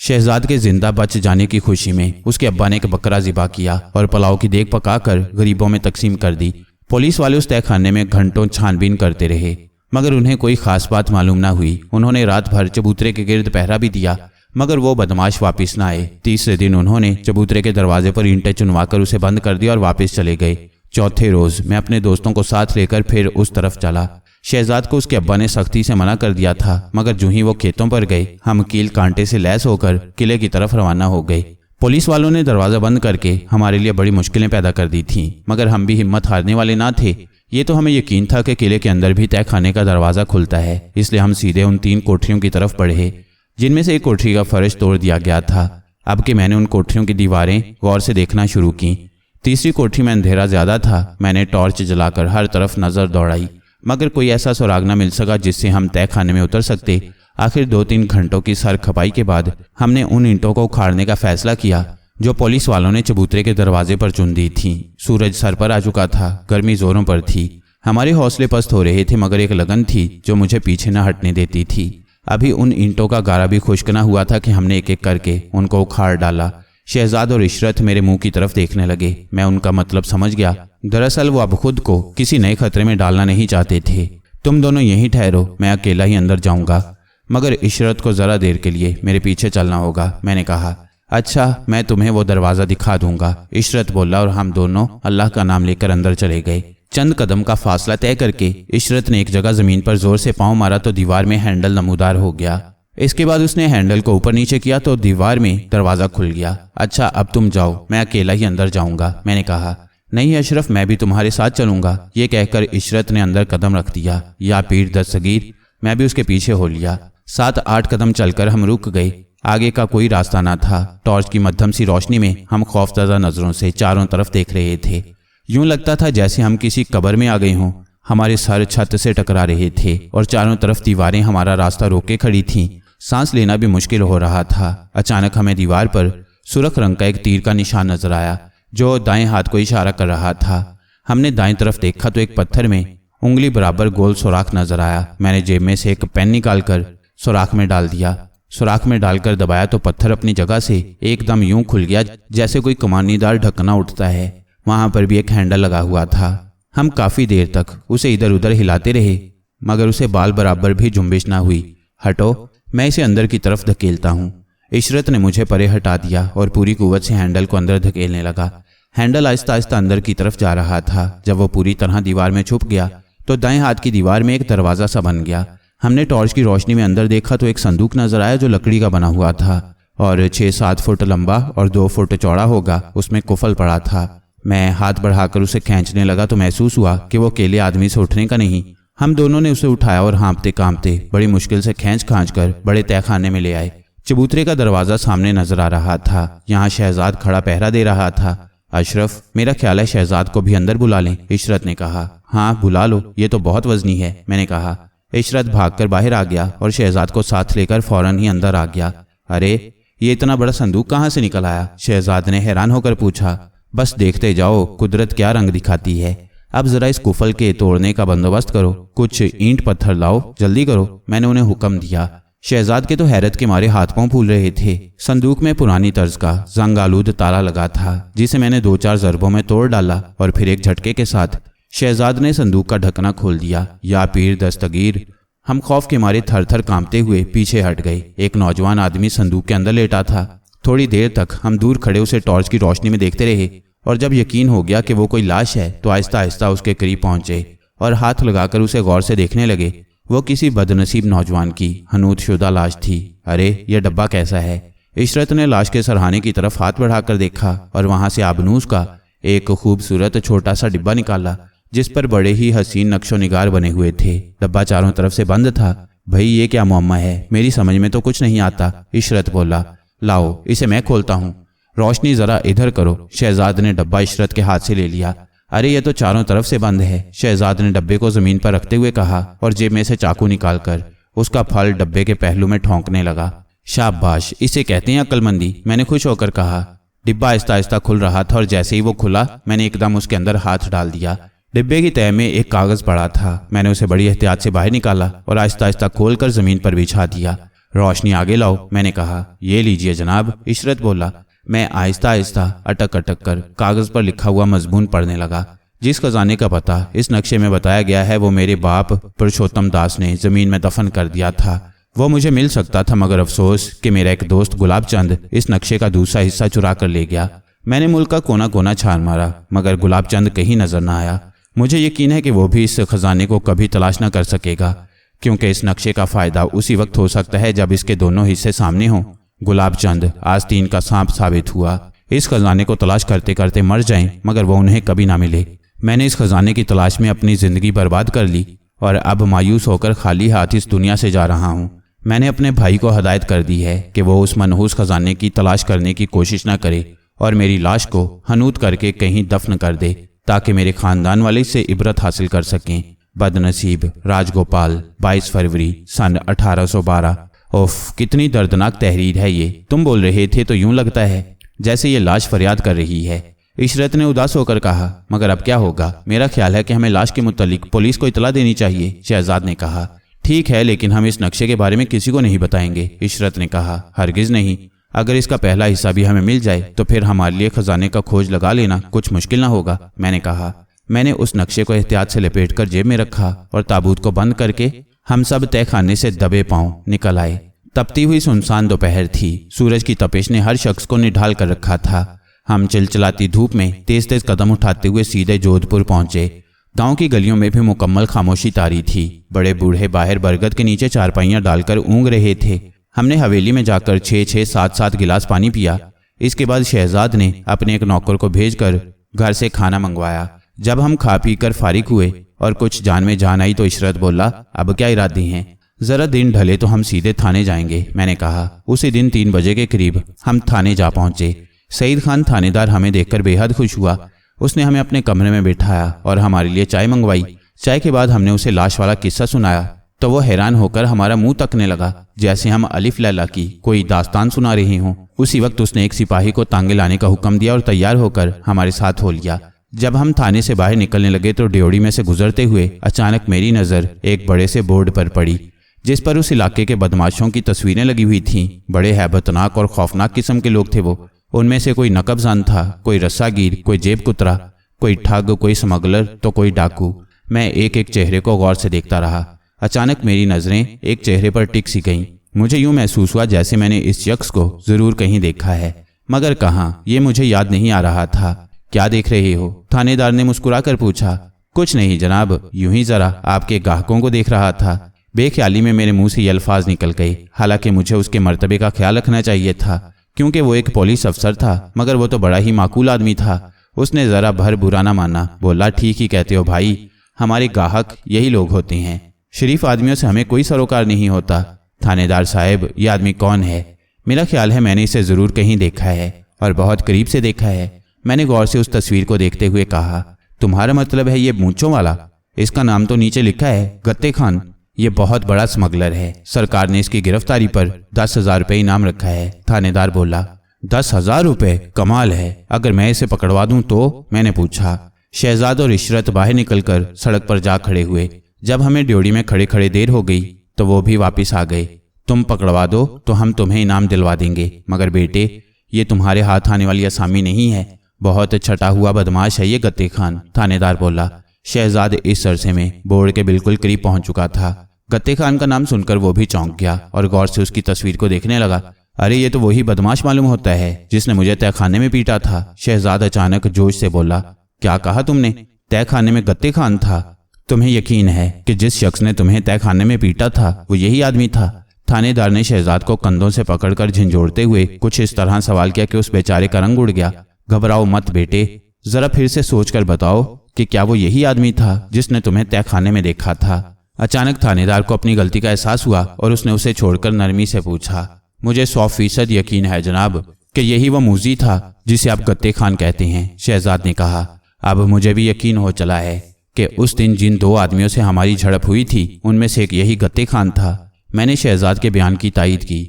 शहजाद के जिंदा बच जाने की खुशी में उसके अब्बा ने एक बकरा ज़िबा किया और पुलाव की देग पकाकर गरीबों में तकसीम कर दी। पुलिस वाले उस तहखाने में घंटों छानबीन करते रहे, मगर उन्हें कोई खास बात मालूम ना हुई। उन्होंने रात भर चबूतरे के गिर्द पहरा भी दिया, मगर वो बदमाश वापस ना आए। तीसरे दिन उन्होंने चबूतरे के दरवाजे पर ईंटें चुनवाकर उसे बंद कर दिया और वापस चले गए। चौथे रोज मैं अपने दोस्तों को साथ लेकर फिर उस तरफ चला। शहजाद को उसके अब्बा ने सख्ती से मना कर दिया था, मगर जो ही वो खेतों पर गए हम कील कांटे से लैस होकर किले की तरफ रवाना हो गए। पुलिस वालों ने दरवाजा बंद करके हमारे लिए बड़ी मुश्किलें पैदा कर दी थीं, मगर हम भी हिम्मत हारने वाले ना थे। ये तो हमें यकीन था कि किले के अंदर भी तहखाने का दरवाजा खुलता है, इसलिए हम सीधे उन 3 कोठरियों की तरफ बढ़े जिनमें से एक कोठरी का फर्श तोड़ दिया गया था। अब कि मैंने उन कोठरियों की दीवारें गौर से देखना शुरू की। तीसरी कोठरी में अंधेरा ज्यादा था। मैंने टॉर्च जलाकर हर तरफ नजर दौड़ाई, मगर कोई ऐसा सुराग न मिल सका जिससे हम तहखाने में उतर सकते। आखिर 2-3 घंटों की सर खपाई के बाद हमने उन ईंटों को उखाड़ने का फैसला किया जो पुलिस वालों ने चबूतरे के दरवाजे पर चुन दी थी। सूरज सर पर आ चुका था, गर्मी जोरों पर थी। हमारे हौसले पस्त हो रहे थे, मगर एक लगन थी जो मुझे पीछे न हटने देती थी। अभी उन ईंटों का गारा भी खुश्क न हुआ था कि हमने एक एक करके उनको उखाड़ डाला। शहजाद और इशरत मेरे मुंह की तरफ देखने लगे। मैं उनका मतलब समझ गया। दरअसल वो अब खुद को किसी नए खतरे में डालना नहीं चाहते थे। तुम दोनों यहीं ठहरो, मैं अकेला ही अंदर जाऊंगा, मगर इशरत को जरा देर के लिए मेरे पीछे चलना होगा, मैंने कहा। अच्छा, मैं तुम्हें वो दरवाज़ा दिखा दूंगा, इशरत बोला और हम दोनों अल्लाह का नाम लेकर अंदर चले गए। चंद कदम का फासला तय करके इशरत ने एक जगह जमीन पर जोर से पांव मारा तो दीवार में हैंडल नमूदार हो गया। इसके बाद उसने हैंडल को ऊपर नीचे किया तो दीवार में दरवाज़ा खुल गया। अच्छा, अब तुम जाओ, मैं अकेला ही अंदर जाऊंगा, मैंने कहा। नहीं अशरफ, मैं भी तुम्हारे साथ चलूंगा, ये कहकर इशरत ने अंदर कदम रख दिया। या पीर दस्तगीर, मैं भी उसके पीछे हो लिया। 7-8 कदम चलकर हम रुक गए। आगे का कोई रास्ता ना था। टॉर्च की मध्यम सी रोशनी में हम खौफजदा नजरों से चारों तरफ देख रहे थे। यूं लगता था जैसे हम किसी कब्र में आ गए हों। हमारे सर छत से टकरा रहे थे और चारों तरफ दीवारें हमारा रास्ता रोके खड़ी थीं। सांस लेना भी मुश्किल हो रहा था। अचानक हमें दीवार पर सुर्ख रंग का एक तीर का निशान नजर आया जो दाएं हाथ को इशारा कर रहा था। हमने दाएं तरफ देखा तो एक पत्थर में उंगली बराबर गोल सुराख नजर आया। मैंने जेब में से एक पेन निकालकर सुराख में डाल दिया। सुराख में डालकर दबाया तो पत्थर अपनी जगह से एकदम यूं खुल गया जैसे कोई कमानीदार ढकना उठता है। वहां पर भी एक हैंडल लगा हुआ था। हम काफी देर तक उसे इधर उधर हिलाते रहे मगर उसे बाल बराबर भी जुम्बिश ना हुई। हटो, मैं इसे अंदर की तरफ धकेलता हूँ। इशरत ने मुझे परे हटा दिया और पूरी कुव्वत से हैंडल को अंदर धकेलने लगा। हैंडल आहिस्ता आहिस्ता अंदर की तरफ जा रहा था। जब वो पूरी तरह दीवार में छुप गया तो दाएं हाथ की दीवार में एक दरवाज़ा सा बन गया। हमने टॉर्च की रोशनी में अंदर देखा तो एक संदूक नजर आया जो लकड़ी का बना हुआ था और 6-7 फुट लंबा और 2 फुट चौड़ा होगा। उसमें कुफल पड़ा था। मैं हाथ बढ़ाकर उसे खींचने लगा तो महसूस हुआ कि वो अकेले आदमी से उठने का नहीं। हम दोनों ने उसे उठाया और हाँपते कांपते बड़ी मुश्किल से खींच कर बड़े तहखाने में ले आए। चबूतरे का दरवाज़ा सामने नजर आ रहा था। यहाँ शहजाद खड़ा पहरा दे रहा था। अशरफ, मेरा ख्याल है शहजाद को भी अंदर बुला लें, इशरत ने कहा। हाँ बुला लो, ये तो बहुत वजनी है, मैंने कहा। इशरत भागकर बाहर आ गया और शहजाद को साथ लेकर फौरन ही अंदर आ गया। अरे, ये इतना बड़ा संदूक कहाँ से निकल आया? शहजाद ने हैरान होकर पूछा। बस देखते जाओ, कुदरत क्या रंग दिखाती है। अब जरा इस कुफल के तोड़ने का बंदोबस्त करो। कुछ ईंट पत्थर लाओ, जल्दी करो, मैंने उन्हें हुक्म दिया। शहजाद के तो हैरत के मारे हाथ पांव फूल रहे थे। संदूक में पुरानी तर्ज का जंग आलूद ताला लगा था जिसे मैंने 2-4 ज़रबों में तोड़ डाला और फिर एक झटके के साथ शहजाद ने संदूक का ढकना खोल दिया। या पीर दस्तगीर, हम खौफ के मारे थर थर कांपते हुए पीछे हट गए। एक नौजवान आदमी संदूक के अंदर लेटा था। थोड़ी देर तक हम दूर खड़े उसे टॉर्च की रोशनी में देखते रहे और जब यकीन हो गया कि वो कोई लाश है तो आहिस्ता आहिस्ता उसके करीब पहुंचे और हाथ लगाकर उसे गौर से देखने लगे। वो किसी बदनसीब नौजवान की हनूतशुदा लाश थी। अरे, यह डब्बा कैसा है? इशरत ने लाश के सरहाने की तरफ हाथ बढ़ाकर देखा और वहां से आबनूस का एक खूबसूरत छोटा सा डिब्बा निकाला जिस पर बड़े ही हसीन नक्शो निगार बने हुए थे। डब्बा चारों तरफ से बंद था। भाई, ये क्या मुअम्मा है? मेरी समझ में तो कुछ नहीं आता, इशरत बोला। लाओ, इसे मैं खोलता हूँ। रोशनी जरा इधर करो। शहजाद ने डब्बा इशरत के हाथ से ले लिया। अरे, ये तो चारों तरफ से बंद है, शहजाद ने डब्बे को जमीन पर रखते हुए कहा और जेब में से चाकू निकालकर उसका फल डब्बे के पहलू में ठोंकने लगा। शाबाश, इसे कहते हैं अक्लमंदी, मैंने खुश होकर कहा। डिब्बा आहिस्ता आहिस्ता खुल रहा था और जैसे ही वो खुला मैंने एकदम उसके अंदर हाथ डाल दिया। डिब्बे की तह में एक कागज पड़ा था। मैंने उसे बड़ी एहतियात से बाहर निकाला और आहिस्ता आहिस्ता खोलकर जमीन पर बिछा दिया। रोशनी आगे लाओ, मैंने कहा। ये लीजिए जनाब, इशरत बोला। मैं आहिस्ता आहिस्ता अटक कर कागज पर लिखा हुआ मजमून पढ़ने लगा। जिस खजाने का पता इस नक्शे में बताया गया है वो मेरे बाप पुरुषोत्तम दास ने जमीन में दफन कर दिया था। वो मुझे मिल सकता था मगर अफसोस कि मेरा एक दोस्त गुलाब चंद इस नक्शे का दूसरा हिस्सा चुरा कर ले गया। मैंने मुल्क का कोना कोना छान मारा मगर गुलाब चंद कहीं नजर न आया। मुझे यकीन है कि वो भी इस खजाने को कभी तलाश न कर सकेगा क्योंकि इस नक्शे का फायदा उसी वक्त हो सकता है जब इसके दोनों हिस्से सामने हों। गुलाब चंद आस्तीन का सांप साबित हुआ। इस खजाने को तलाश करते करते मर जाएं मगर वो उन्हें कभी ना मिले। मैंने इस खजाने की तलाश में अपनी जिंदगी बर्बाद कर ली और अब मायूस होकर खाली हाथ इस दुनिया से जा रहा हूँ। मैंने अपने भाई को हदायत कर दी है कि वो उस मनहूस खजाने की तलाश करने की कोशिश न करे और मेरी लाश को हनूत करके कहीं दफन कर दे ताकि मेरे खानदान वाले इससे इबरत हासिल कर सकें। बदनसीब राजगोपाल, 22 फरवरी सन 1812। ओफ, कितनी दर्दनाक तहरीर है ये। तुम बोल रहे थे तो यूं लगता है जैसे ये लाश फरियाद कर रही है, इशरत ने उदास होकर कहा। मगर अब क्या होगा? मेरा ख्याल है कि हमें लाश के मुतालिक पुलिस को इतला देनी चाहिए, शहजाद ने कहा। ठीक है, लेकिन हम इस नक्शे के बारे में किसी को नहीं बताएंगे, इशरत ने कहा। हरगिज नहीं, अगर इसका पहला हिस्सा भी हमें मिल जाए तो फिर हमारे लिए खजाने का खोज लगा लेना कुछ मुश्किल ना होगा, मैंने कहा। मैंने उस नक्शे को एहतियात से लपेटकर जेब में रखा और ताबूत को बंद करके हम सब तहखाने से दबे पांव निकल आए। तपती हुई सुनसान दोपहर थी। सूरज की तपिश ने हर शख्स को निढाल कर रखा था। हम चिलचिलाती धूप में तेज तेज कदम उठाते हुए सीधे जोधपुर पहुंचे। गांव की गलियों में भी मुकम्मल खामोशी तारी थी। बड़े बूढ़े बाहर बरगद के नीचे चारपाइयां डालकर ऊँग रहे थे। हमने हवेली में जाकर 6-6, 7-7 गिलास पानी पिया। इसके बाद शहजाद ने अपने एक नौकर को भेजकर घर से खाना मंगवाया। जब हम खा पी कर फारिग हुए और कुछ जान में जान आई तो इशरत बोला, अब क्या इरादे हैं? जरा दिन ढले तो हम सीधे थाने जाएंगे, मैंने कहा। उसी दिन 3 बजे के करीब हम थाने जा पहुंचे। सईद खान थानेदार हमें देखकर बेहद खुश हुआ। उसने हमें अपने कमरे में बिठाया और हमारे लिए चाय मंगवाई। चाय के बाद हमने उसे लाश वाला किस्सा सुनाया तो वो हैरान होकर हमारा मुंह तकने लगा, जैसे हम अलिफ लैला की कोई दास्तान सुना रहे हों। उसी वक्त उसने एक सिपाही को तांगे लाने का हुक्म दिया और तैयार होकर हमारे साथ हो लिया। जब हम थाने से बाहर निकलने लगे तो ड्योढ़ी में से गुजरते हुए अचानक मेरी नज़र एक बड़े से बोर्ड पर पड़ी जिस पर उस इलाके के बदमाशों की तस्वीरें लगी हुई थीं। बड़े हैबतनाक और खौफनाक किस्म के लोग थे वो। उनमें से कोई नकबजान था, कोई रस्सागीर, कोई जेब कुतरा, कोई ठग, कोई स्मगलर तो कोई डाकू। मैं एक एक चेहरे को गौर से देखता रहा। अचानक मेरी नज़रें एक चेहरे पर टिक सी गईं। मुझे यूं महसूस हुआ जैसे मैंने इस शख्स को जरूर कहीं देखा है, मगर कहाँ, ये मुझे याद नहीं आ रहा था। क्या देख रहे हो? थानेदार ने मुस्कुरा कर पूछा। कुछ नहीं जनाब, यूं ही जरा आपके ग्राहकों को देख रहा था। बेख्याली में मेरे मुंह से ये अल्फाज निकल गए। हालांकि मुझे उसके मर्तबे का ख्याल रखना चाहिए था क्योंकि वो एक पुलिस अफसर था, मगर वो तो बड़ा ही माकूल आदमी था। उसने जरा भर बुरा ना माना, बोला, ठीक ही कहते हो भाई, हमारे ग्राहक यही लोग होते हैं। शरीफ आदमियों से हमें कोई सरोकार नहीं होता। थानेदार साहब, ये आदमी कौन है? मेरा ख्याल है मैंने इसे जरूर कहीं देखा है और बहुत करीब से देखा है। मैंने गौर से उस तस्वीर को देखते हुए कहा, तुम्हारा मतलब है ये मूंछों वाला? इसका नाम तो नीचे लिखा है, गत्ते खान। ये बहुत बड़ा स्मगलर है। सरकार ने इसकी गिरफ्तारी पर 10,000 रुपये इनाम रखा है। थानेदार बोला। 10,000 रुपये? कमाल है। अगर मैं इसे पकड़वा दूं तो? मैंने पूछा। शहजाद और इशरत बाहर निकलकर सड़क पर जा खड़े हुए। जब हमें ड्योढ़ी में खड़े खड़े देर हो गई तो वो भी वापस आ गए। तुम पकड़वा दो तो हम तुम्हें इनाम दिलवा देंगे, मगर बेटे ये तुम्हारे हाथ आने वाली आसामी नहीं है। बहुत छटा हुआ बदमाश है ये गत्ते खान, थानेदार बोला। शहजाद इस अरसे में बोर्ड के बिल्कुल करीब पहुंच चुका था। गत्ते खान का नाम सुनकर वो भी चौंक गया और गौर से उसकी तस्वीर को देखने लगा। अरे ये तो वही बदमाश मालूम होता है जिसने मुझे तहखाने में पीटा था। शहजाद अचानक जोश से बोला। क्या कहा तुमने? तहखाने में गत्ते खान था? तुम्हें यकीन है कि जिस शख्स ने तुम्हें तहखाने में पीटा था वो यही आदमी था? थानेदार ने शहजाद को कंधों से पकड़कर झंझोड़ते हुए कुछ इस तरह सवाल किया कि उस बेचारे का रंग उड़ गया। घबराओ मत बेटे, जरा फिर से सोच कर बताओ कि क्या वो यही आदमी था जिसने तुम्हें तहखाने में देखा था? अचानक थानेदार को अपनी गलती का एहसास हुआ और उसने उसे छोड़कर नरमी से पूछा। मुझे 100% यकीन है जनाब कि यही वो मूजी था जिसे आप गत्ते खान कहते हैं, शहजाद ने कहा। अब मुझे भी यकीन हो चला है कि उस दिन जिन 2 आदमियों से हमारी झड़प हुई थी उनमें से एक यही गत्ते खान था। मैंने शहजाद के बयान की तायीद की।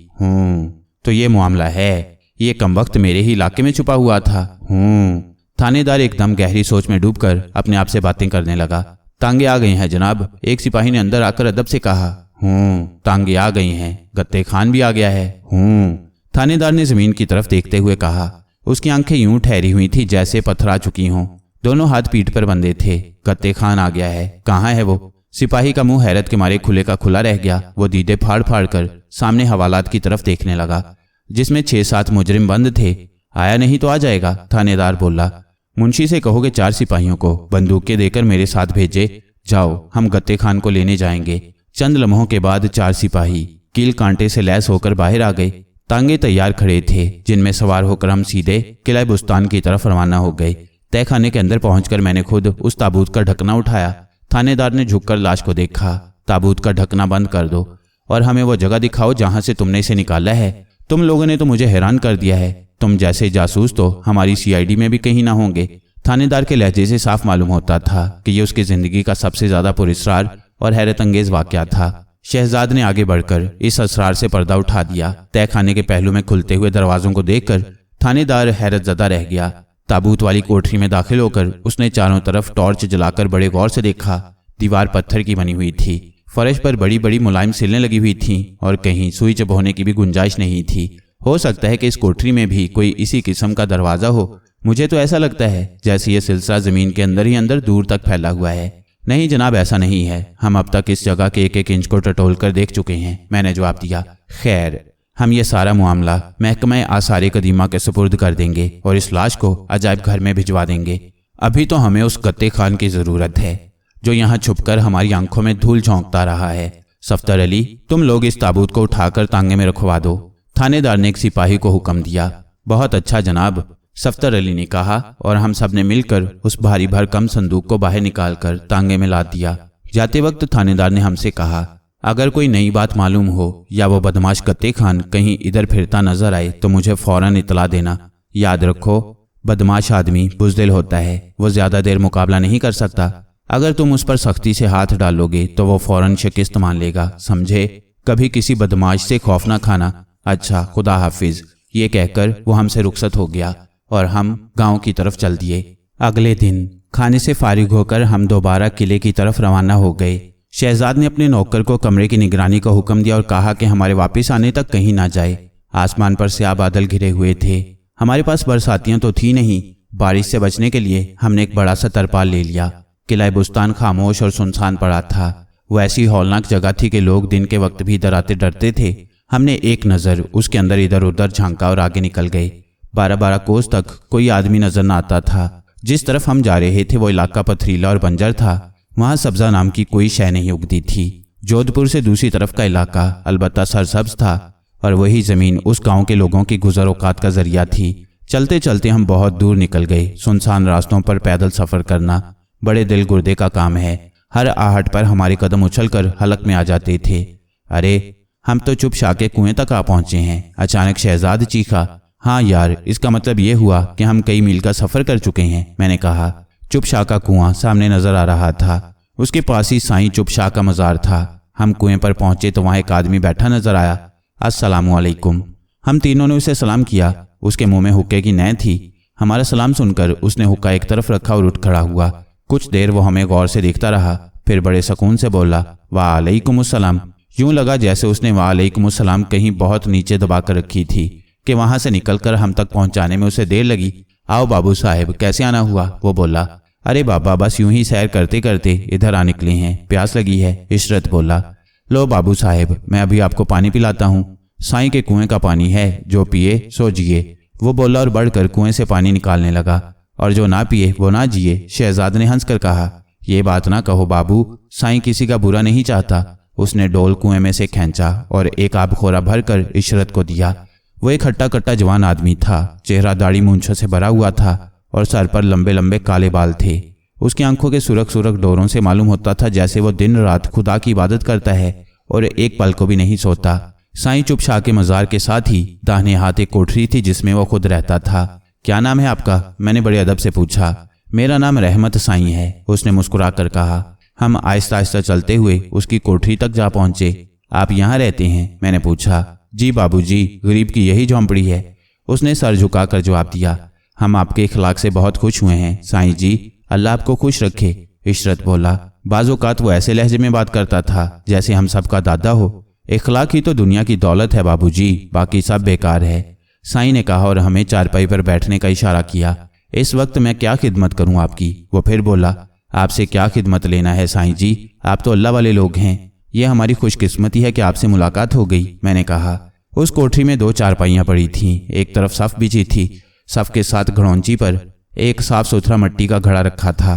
तो ये मामला है, ये कमबख्त मेरे ही इलाके में छुपा हुआ था। थानेदार एकदम गहरी सोच में डूबकर अपने आप से बातें करने लगा। तांगे आ गई हैं जनाब, एक सिपाही ने अंदर आकर अदब से कहा। तांगे आ गई हैं, गत्ते खान भी आ गया है। थानेदार ने जमीन की तरफ देखते हुए कहा। उसकी आंखें यूं ठहरी हुई थी जैसे पत्थरा चुकी हों। दोनों हाथ पीठ पर बंधे थे। गत्ते खान आ गया है, कहाँ है वो? सिपाही का मुंह हैरत के मारे खुले का खुला रह गया। वो दीदे फाड़ फाड़ कर सामने हवालात की तरफ देखने लगा जिसमें 6-7 मुजरिम बंद थे। आया नहीं तो आ जाएगा, थानेदार बोला। मुंशी से कहो कि 4 सिपाहियों को बंदूकें देकर मेरे साथ भेजे। जाओ, हम गत्ते खान को लेने जाएंगे। चंद लम्हों के बाद 4 सिपाही कील कांटे से लैस होकर बाहर आ गए। तांगे तैयार खड़े थे जिनमें सवार होकर हम सीधे किला बुस्तान की तरफ रवाना हो गए। तहखाने के अंदर पहुंचकर मैंने खुद उस ताबूत का ढकना उठाया। थानेदार ने झुककर लाश को देखा। ताबूत का ढकना बंद कर दो और हमें वो जगह दिखाओ जहां से तुमने इसे निकाला है। तुम लोगों ने तो मुझे हैरान कर दिया है। तुम जैसे जासूस तो हमारी CID में भी कहीं ना होंगे। थानेदार के लहजे से साफ मालूम होता था कि ये उसकी जिंदगी का सबसे ज्यादा पुरस्कार और हैरत अंगेज वाकया था। शहजाद ने आगे बढ़कर इस असरार से पर्दा उठा दिया। तहखाने के पहलू में खुलते हुए दरवाजों को देखकर थानेदार हैरत ज़दा रह गया। ताबूत वाली कोठरी में दाखिल होकर उसने चारों तरफ टॉर्च जलाकर बड़े गौर से देखा। दीवार पत्थर की बनी हुई थी। फर्श पर बड़ी बड़ी मुलायम सिलें लगी हुई थीं और कहीं सुई चुभ होने की भी गुंजाइश नहीं थी। हो सकता है कि इस कोठरी में भी कोई इसी किस्म का दरवाज़ा हो। मुझे तो ऐसा लगता है जैसे ये सिलसिला ज़मीन के अंदर ही अंदर दूर तक फैला हुआ है। नहीं जनाब, ऐसा नहीं है। हम अब तक इस जगह के एक एक इंच को टटोल कर देख चुके हैं, मैंने जवाब दिया। खैर, हम ये सारा मामला महकमा आसार कदीमा के सुपुर्द कर देंगे और इस लाश को अजायब घर में भिजवा देंगे। अभी तो हमें उस कत्ते खान की ज़रूरत है जो यहाँ छुपकर हमारी आंखों में धूल झोंकता रहा है। सफ्तर अली, तुम लोग इस ताबूत को उठाकर तांगे में रखवा दो, थानेदार ने एक सिपाही को हुक्म दिया। बहुत अच्छा जनाब, सफ्तर अली ने कहा और हम सब ने मिलकर उस भारी भरकम संदूक को बाहर निकालकर तांगे में लाद दिया। जाते वक्त थानेदार ने हमसे कहा, अगर कोई नई बात मालूम हो या वो बदमाश कत्ते खान कहीं इधर फिरता नजर आए तो मुझे फौरन इतला देना। याद रखो, बदमाश आदमी बुज़दिल होता है, वो ज्यादा देर मुकाबला नहीं कर सकता। अगर तुम उस पर सख्ती से हाथ डालोगे तो वो फौरन शिकस्त मान लेगा, समझे? कभी किसी बदमाश से खौफ ना खाना। अच्छा, खुदा हाफिज। ये कहकर वो हमसे रुखसत हो गया और हम गांव की तरफ चल दिए। अगले दिन खाने से फारिग होकर हम दोबारा किले की तरफ रवाना हो गए। शहजाद ने अपने नौकर को कमरे की निगरानी का हुक्म दिया और कहा कि हमारे वापस आने तक कहीं ना जाए। आसमान पर स्याह बादल घिरे हुए थे। हमारे पास बरसातियां तो थी नहीं। बारिश से बचने के लिए हमने एक बड़ा सा तरपाल ले लिया। किला बुस्तान खामोश और सुनसान पड़ा था। वो ऐसी हौलनाक जगह थी कि लोग दिन के वक्त भी इधर आते डरते थे। हमने एक नज़र उसके अंदर इधर उधर झांका और आगे निकल गए। 12-12 कोस तक कोई आदमी नजर न आता था। जिस तरफ हम जा रहे थे वो इलाका पथरीला और बंजर था। वहाँ सब्जा नाम की कोई शय नहीं उगती थी। जोधपुर से दूसरी तरफ का इलाका अलबत्ता सरसब्ज था और वही ज़मीन उस गांव के लोगों की गुजर औकात का जरिया थी। चलते चलते हम बहुत दूर निकल गए। सुनसान रास्तों पर पैदल सफ़र करना बड़े दिल गुर्दे का काम है। हर आहट पर हमारे कदम उछलकर हलक में आ जाते थे। अरे, हम तो चुप शाह के कुएं तक आ पहुंचे हैं। अचानक शहजाद चीखा, हाँ यार, इसका मतलब ये हुआ कि हम कई मील का सफ़र कर चुके हैं। मैंने कहा। चुप शाह का कुआं सामने नजर आ रहा था। उसके पास ही साईं चुप शाह का मज़ार था। हम कुएं पर पहुंचे तो वहाँ एक आदमी बैठा नजर आया। अस्सलामु अलैकुम। हम तीनों ने उसे सलाम किया। उसके मुंह में हुक्के की नैन थी। हमारा सलाम सुनकर उसने हुक्का एक तरफ रखा और उठ खड़ा हुआ। कुछ देर वो हमें गौर से देखता रहा, फिर बड़े सुकून से बोला, वालेकुमुस्सलाम। यूं लगा जैसे उसने वालेकुमुस्सलाम कहीं बहुत नीचे दबा कर रखी थी कि वहां से निकलकर हम तक पहुंचाने में उसे देर लगी। आओ बाबू साहेब, कैसे आना हुआ? वो बोला। अरे बाबा, बस यूं ही सैर करते करते इधर आ निकले हैं, प्यास लगी है। इशरत बोला। लो बाबू साहेब, मैं अभी आपको पानी पिलाता हूँ। साईं के कुएं का पानी है, जो पिए सो जिए। वो बोला और बढ़कर कुएं से पानी निकालने लगा। और जो ना पिए वो ना जिए। शहजाद ने हंसकर कहा, ये बात ना कहो बाबू, साईं किसी का बुरा नहीं चाहता। उसने डोल कुएं में से खींचा और एक आबखोरा भरकर इशरत को दिया। वो एक हट्टा कट्टा जवान आदमी था। चेहरा दाढ़ी मूंछों से भरा हुआ था और सर पर लंबे लंबे काले बाल थे। उसकी आंखों के सुरख सुरख डोरों से मालूम होता था जैसे वो दिन रात खुदा की इबादत करता है और एक पल को भी नहीं सोता। साईं चुप शाह के मज़ार के साथ ही दाहिने हाथ एक कोठरी थी जिसमें वो खुद रहता था। क्या नाम है आपका? मैंने बड़े अदब से पूछा। मेरा नाम रहमत साईं है, उसने मुस्कुरा कर कहा। हम आहिस्ता आहिस्ता चलते हुए उसकी कोठरी तक जा पहुंचे। आप यहाँ रहते हैं? मैंने पूछा। जी बाबूजी, गरीब की यही झोंपड़ी है, उसने सर झुकाकर जवाब दिया। हम आपके इखलाक से बहुत खुश हुए हैं साईं जी, अल्लाह आपको खुश रखे। इशरत बोला। बाज़-औक़ात वो ऐसे लहजे में बात करता था जैसे हम सबका दादा हो। इखलाक ही तो दुनिया की दौलत है बाबूजी, बाकी सब बेकार है, साईं ने कहा और हमें चारपाई पर बैठने का इशारा किया। इस वक्त मैं क्या खिदमत करूं आपकी? वो फिर बोला। आपसे क्या खिदमत लेना है साईं जी, आप तो अल्लाह वाले लोग हैं। यह हमारी खुशकिस्मती है कि आपसे मुलाकात हो गई, मैंने कहा। उस कोठरी में 2 चारपाइयाँ पड़ी थीं। एक तरफ सफ़ बिछी थी। सफ़ के साथ घड़ौंची पर एक साफ सुथरा मिट्टी का घड़ा रखा था।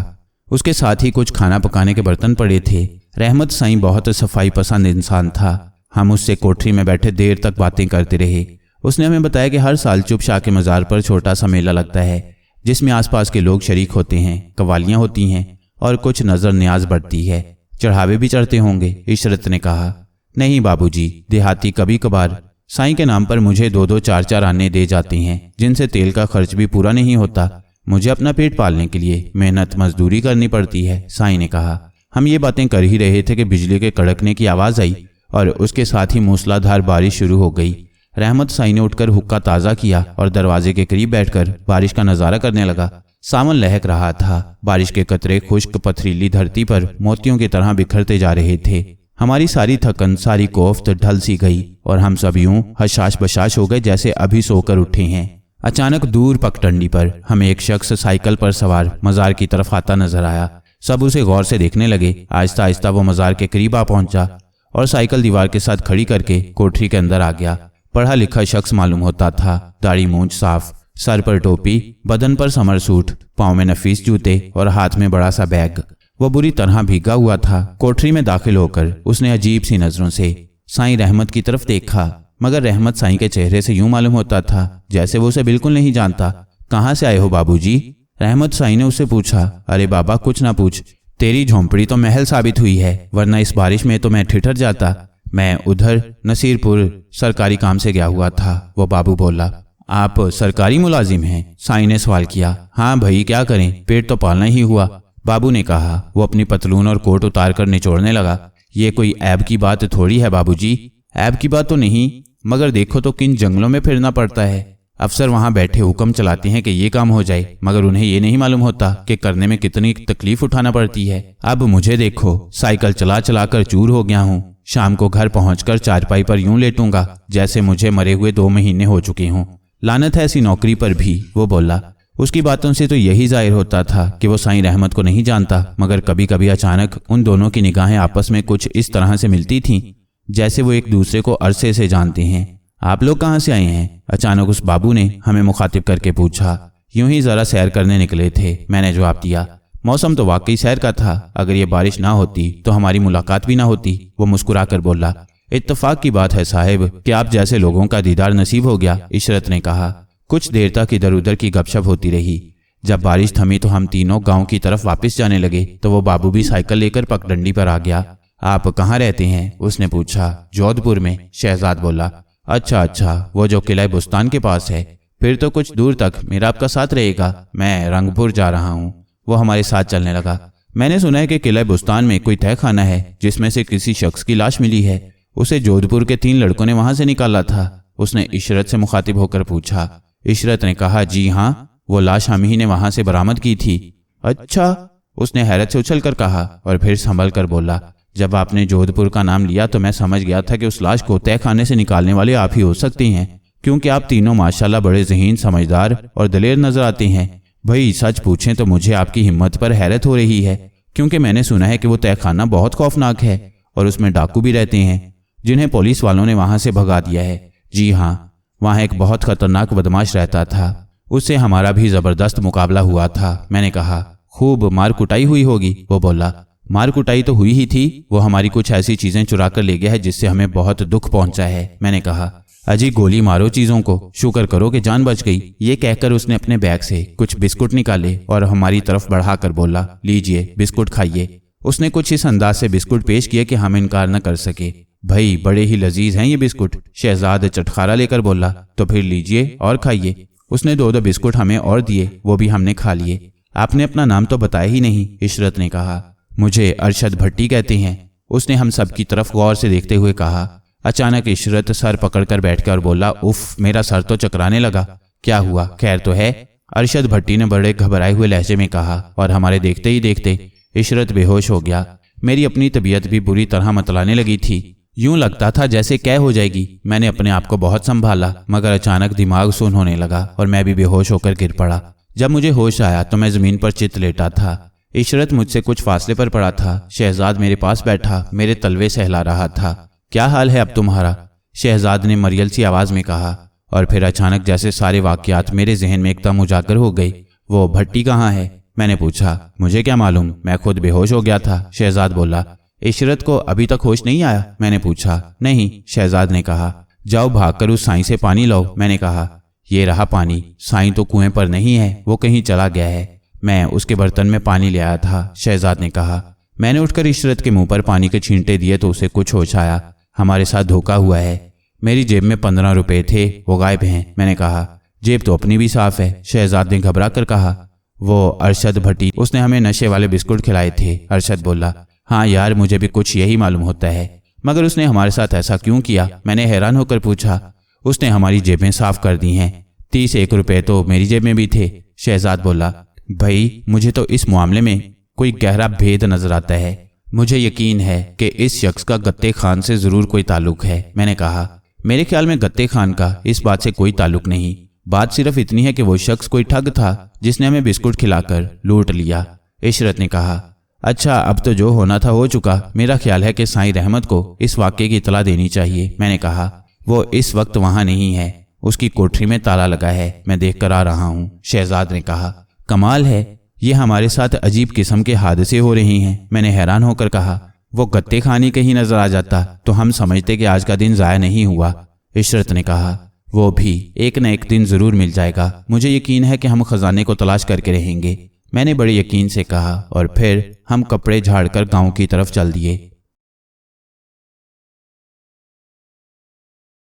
उसके साथ ही कुछ खाना पकाने के बर्तन पड़े थे। रहमत साईं बहुत सफाई पसंद इंसान था। हम उससे कोठरी में बैठे देर तक बातें करते रहे। उसने हमें बताया कि हर साल चुप शाह के मज़ार पर छोटा सा मेला लगता है जिसमें आसपास के लोग शरीक होते हैं, कवालियाँ होती हैं और कुछ नज़र न्याज बढ़ती है। चढ़ावे भी चढ़ते होंगे, इशरत ने कहा। नहीं बाबूजी, देहाती कभी कभार साईं के नाम पर मुझे 2-2 4-4 आने दे जाते हैं जिनसे तेल का खर्च भी पूरा नहीं होता। मुझे अपना पेट पालने के लिए मेहनत मजदूरी करनी पड़ती है, साईं ने कहा। हम ये बातें कर ही रहे थे कि बिजली के कड़कने की आवाज़ आई और उसके साथ ही मूसलाधार बारिश शुरू हो गई। रहमत साईं ने उठकर हुक्का ताज़ा किया और दरवाजे के करीब बैठकर बारिश का नज़ारा करने लगा। सावन लहक रहा था। बारिश के कतरे खुश्क पथरीली धरती पर मोतियों की तरह बिखरते जा रहे थे। हमारी सारी थकन, सारी कोफ्त ढल सी गई और हम सब यूं हशाश बशाश हो गए जैसे अभी सोकर उठे हैं। अचानक दूर पगडंडी पर हमें एक शख्स साइकिल पर सवार मजार की तरफ आता नजर आया। सब उसे गौर से देखने लगे। आहिस्ता आहिस्ता वो मजार के करीब आ पहुंचा और साइकिल दीवार के साथ खड़ी करके कोठरी के अंदर आ गया। पढ़ा लिखा शख्स मालूम होता था, दाढ़ी मूंछ साफ, सर पर टोपी, बदन पर समर सूट, पाँव में नफीस जूते और हाथ में बड़ा सा बैग। वो बुरी तरह भीगा हुआ था। कोठरी में दाखिल होकर उसने अजीब सी नजरों से साईं रहमत की तरफ देखा, मगर रहमत साईं के चेहरे से यूं मालूम होता था जैसे वो उसे बिल्कुल नहीं जानता। कहाँ से आए हो बाबूजी? रहमत साईं ने उससे पूछा। अरे बाबा कुछ ना पूछ, तेरी झोंपड़ी तो महल साबित हुई है, वरना इस बारिश में तो मैं ठिठर जाता। मैं उधर नसीरपुर सरकारी काम से गया हुआ था, वो बाबू बोला। आप सरकारी मुलाजिम हैं? साईं ने सवाल किया। हाँ भाई क्या करें, पेट तो पालना ही हुआ, बाबू ने कहा। वो अपनी पतलून और कोट उतार कर निचोड़ने लगा। ये कोई ऐब की बात थोड़ी है बाबूजी। ऐब की बात तो नहीं, मगर देखो तो किन जंगलों में फिरना पड़ता है। अफसर वहां बैठे हुक्म चलाते हैं कि ये काम हो जाए, मगर उन्हें ये नहीं मालूम होता कि करने में कितनी तकलीफ उठाना पड़ती है। अब मुझे देखो, साइकिल चला चला कर चूर हो गया हूँ। शाम को घर पहुंचकर चारपाई पर यूं लेटूंगा जैसे मुझे मरे हुए 2 महीने हो चुके हों। लानत है ऐसी नौकरी पर भी, वो बोला। उसकी बातों से तो यही जाहिर होता था कि वो साईं रहमत को नहीं जानता, मगर कभी कभी अचानक उन दोनों की निगाहें आपस में कुछ इस तरह से मिलती थीं जैसे वो एक दूसरे को अरसे से जानते हैं। आप लोग कहाँ से आए हैं? अचानक उस बाबू ने हमें मुखातिब करके पूछा। यूं ही जरा सैर करने निकले थे, मैंने जवाब दिया। मौसम तो वाकई सैर का था, अगर ये बारिश ना होती तो हमारी मुलाकात भी ना होती, वो मुस्कुरा कर बोला। इत्तफाक की बात है साहिब कि आप जैसे लोगों का दीदार नसीब हो गया, इशरत ने कहा। कुछ देर तक इधर उधर की गपशप होती रही। जब बारिश थमी तो हम तीनों गांव की तरफ वापस जाने लगे तो वो बाबू भी साइकिल लेकर पगडंडी पर आ गया। आप कहाँ रहते हैं? उसने पूछा। जोधपुर में, शहजाद बोला। अच्छा, वो जो किला बुस्तान के पास है, फिर तो कुछ दूर तक मेरा आपका साथ रहेगा। मैं रंगपुर जा रहा हूँ। वो हमारे साथ चलने लगा। मैंने सुना है कि किला बुस्तान में कोई तहखाना है जिसमें से किसी शख्स की लाश मिली है। उसे जोधपुर के 3 लड़कों ने वहां से निकाला था। उसने इशरत से मुखातिब होकर पूछा। इशरत ने कहा, जी हाँ, वो लाश हम ही ने वहां से बरामद की थी। अच्छा, उसने हैरत से उछल कर कहा और फिर संभल कर बोला। जब आपने जोधपुर का नाम लिया तो मैं समझ गया था कि उस लाश को तहखाने से निकालने वाले आप ही हो सकते हैं, क्योंकि आप तीनों माशाल्लाह बड़े ज़हीन, समझदार और दलेर नजर आते हैं। भाई सच पूछें तो मुझे आपकी हिम्मत पर हैरत हो रही है, क्योंकि मैंने सुना है कि वो तहखाना बहुत खौफनाक है और उसमें डाकू भी रहते हैं जिन्हें पुलिस वालों ने वहां से भगा दिया है। जी हाँ, वहां एक बहुत खतरनाक बदमाश रहता था, उससे हमारा भी जबरदस्त मुकाबला हुआ था। मैंने कहा। खूब मार कुटाई हुई होगी? वो बोला। मार कुटाई तो हुई ही थी, वो हमारी कुछ ऐसी चीजें चुरा कर ले गया है जिससे हमें बहुत दुख पहुंचा है। मैंने कहा। अजी गोली मारो चीजों को, शुक्र करो कि जान बच गई। ये कहकर उसने अपने बैग से कुछ बिस्कुट निकाले और हमारी तरफ बढ़ाकर बोला, लीजिए बिस्कुट खाइए। उसने कुछ इस अंदाज से बिस्कुट पेश किए कि हम इनकार न कर सके। भाई बड़े ही लजीज हैं ये बिस्कुट, शहजाद चटखारा लेकर बोला। तो फिर लीजिए और खाइए। उसने 2 बिस्कुट हमें और दिए, वो भी हमने खा लिए। आपने अपना नाम तो बताया ही नहीं, इशरत ने कहा। मुझे अरशद भट्टी कहते हैं, उसने हम सब की तरफ गौर से देखते हुए कहा। अचानक इशरत सर पकड़कर बैठ कर बोला, उफ, मेरा सर तो चकराने लगा। क्या हुआ, खैर तो है? अरशद भट्टी ने बड़े घबराए हुए लहजे में कहा और हमारे देखते ही देखते इशरत बेहोश हो गया। मेरी अपनी तबीयत भी बुरी तरह मतलाने लगी थी, यूं लगता था जैसे क्या हो जाएगी। मैंने अपने आप को बहुत संभाला, मगर अचानक दिमाग सुन्न होने लगा और मैं भी बेहोश होकर गिर पड़ा। जब मुझे होश आया तो मैं जमीन पर चित लेटा था। इशरत मुझसे कुछ फासले पर पड़ा था। शहजाद मेरे पास बैठा मेरे तलवे सहला रहा था। क्या हाल है अब तुम्हारा? शहजाद ने मरियल सी आवाज में कहा। और फिर अचानक जैसे सारे वाकयात मेरे जहन में एकदम उजागर हो गए। वो भट्टी कहाँ है? मैंने पूछा। मुझे क्या मालूम, मैं खुद बेहोश हो गया था, शहजाद बोला। इशरत को अभी तक होश नहीं आया? मैंने पूछा। नहीं, शहजाद ने कहा। जाओ भागकर उस साईं से पानी लाओ, मैंने कहा। ये रहा पानी। साईं तो कुएं पर नहीं है, वो कहीं चला गया है। मैं उसके बर्तन में पानी ले आया था, शहजाद ने कहा। मैंने उठकर इशरत के मुंह पर पानी के छींटे दिए तो उसे कुछ होश आया। हमारे साथ धोखा हुआ है। मेरी जेब में 15 रुपए थे, वो गायब हैं, मैंने कहा। जेब तो अपनी भी साफ है, शहजाद ने घबरा कर कहा। वो अरशद भट्टी, उसने हमें नशे वाले बिस्कुट खिलाए थे, अरशद बोला। हाँ यार, मुझे भी कुछ यही मालूम होता है, मगर उसने हमारे साथ ऐसा क्यों किया? मैंने हैरान होकर पूछा। उसने हमारी जेबें साफ कर दी हैं। 31 रुपए तो मेरी जेब में भी थे, शहजाद बोला। भाई मुझे तो इस मामले में कोई गहरा भेद नजर आता है। मुझे यकीन है कि इस शख्स का गत्ते खान से जरूर कोई ताल्लुक है, मैंने कहा। मेरे ख्याल में गत्ते खान का इस बात से कोई ताल्लुक नहीं, बात सिर्फ इतनी है कि वो शख्स कोई ठग था जिसने हमें बिस्कुट खिलाकर लूट लिया। इशरत ने कहा, अच्छा अब तो जो होना था हो चुका। मेरा ख्याल है कि साईं रहमत को इस वाक़े की इतला देनी चाहिए, मैंने कहा। वो इस वक्त वहाँ नहीं है, उसकी कोठरी में ताला लगा है, मैं देख कर आ रहा हूँ, शहजाद ने कहा। कमाल है, ये हमारे साथ अजीब किस्म के हादसे हो रहे हैं, मैंने हैरान होकर कहा। वो गत्ते खानी कहीं नजर आ जाता तो हम समझते कि आज का दिन ज़ाया नहीं हुआ। इशरत ने कहा, वो भी एक न एक दिन जरूर मिल जाएगा। मुझे यकीन है कि हम खजाने को तलाश करके रहेंगे, मैंने बड़े यकीन से कहा। और फिर हम कपड़े झाड़कर गांव की तरफ चल दिए।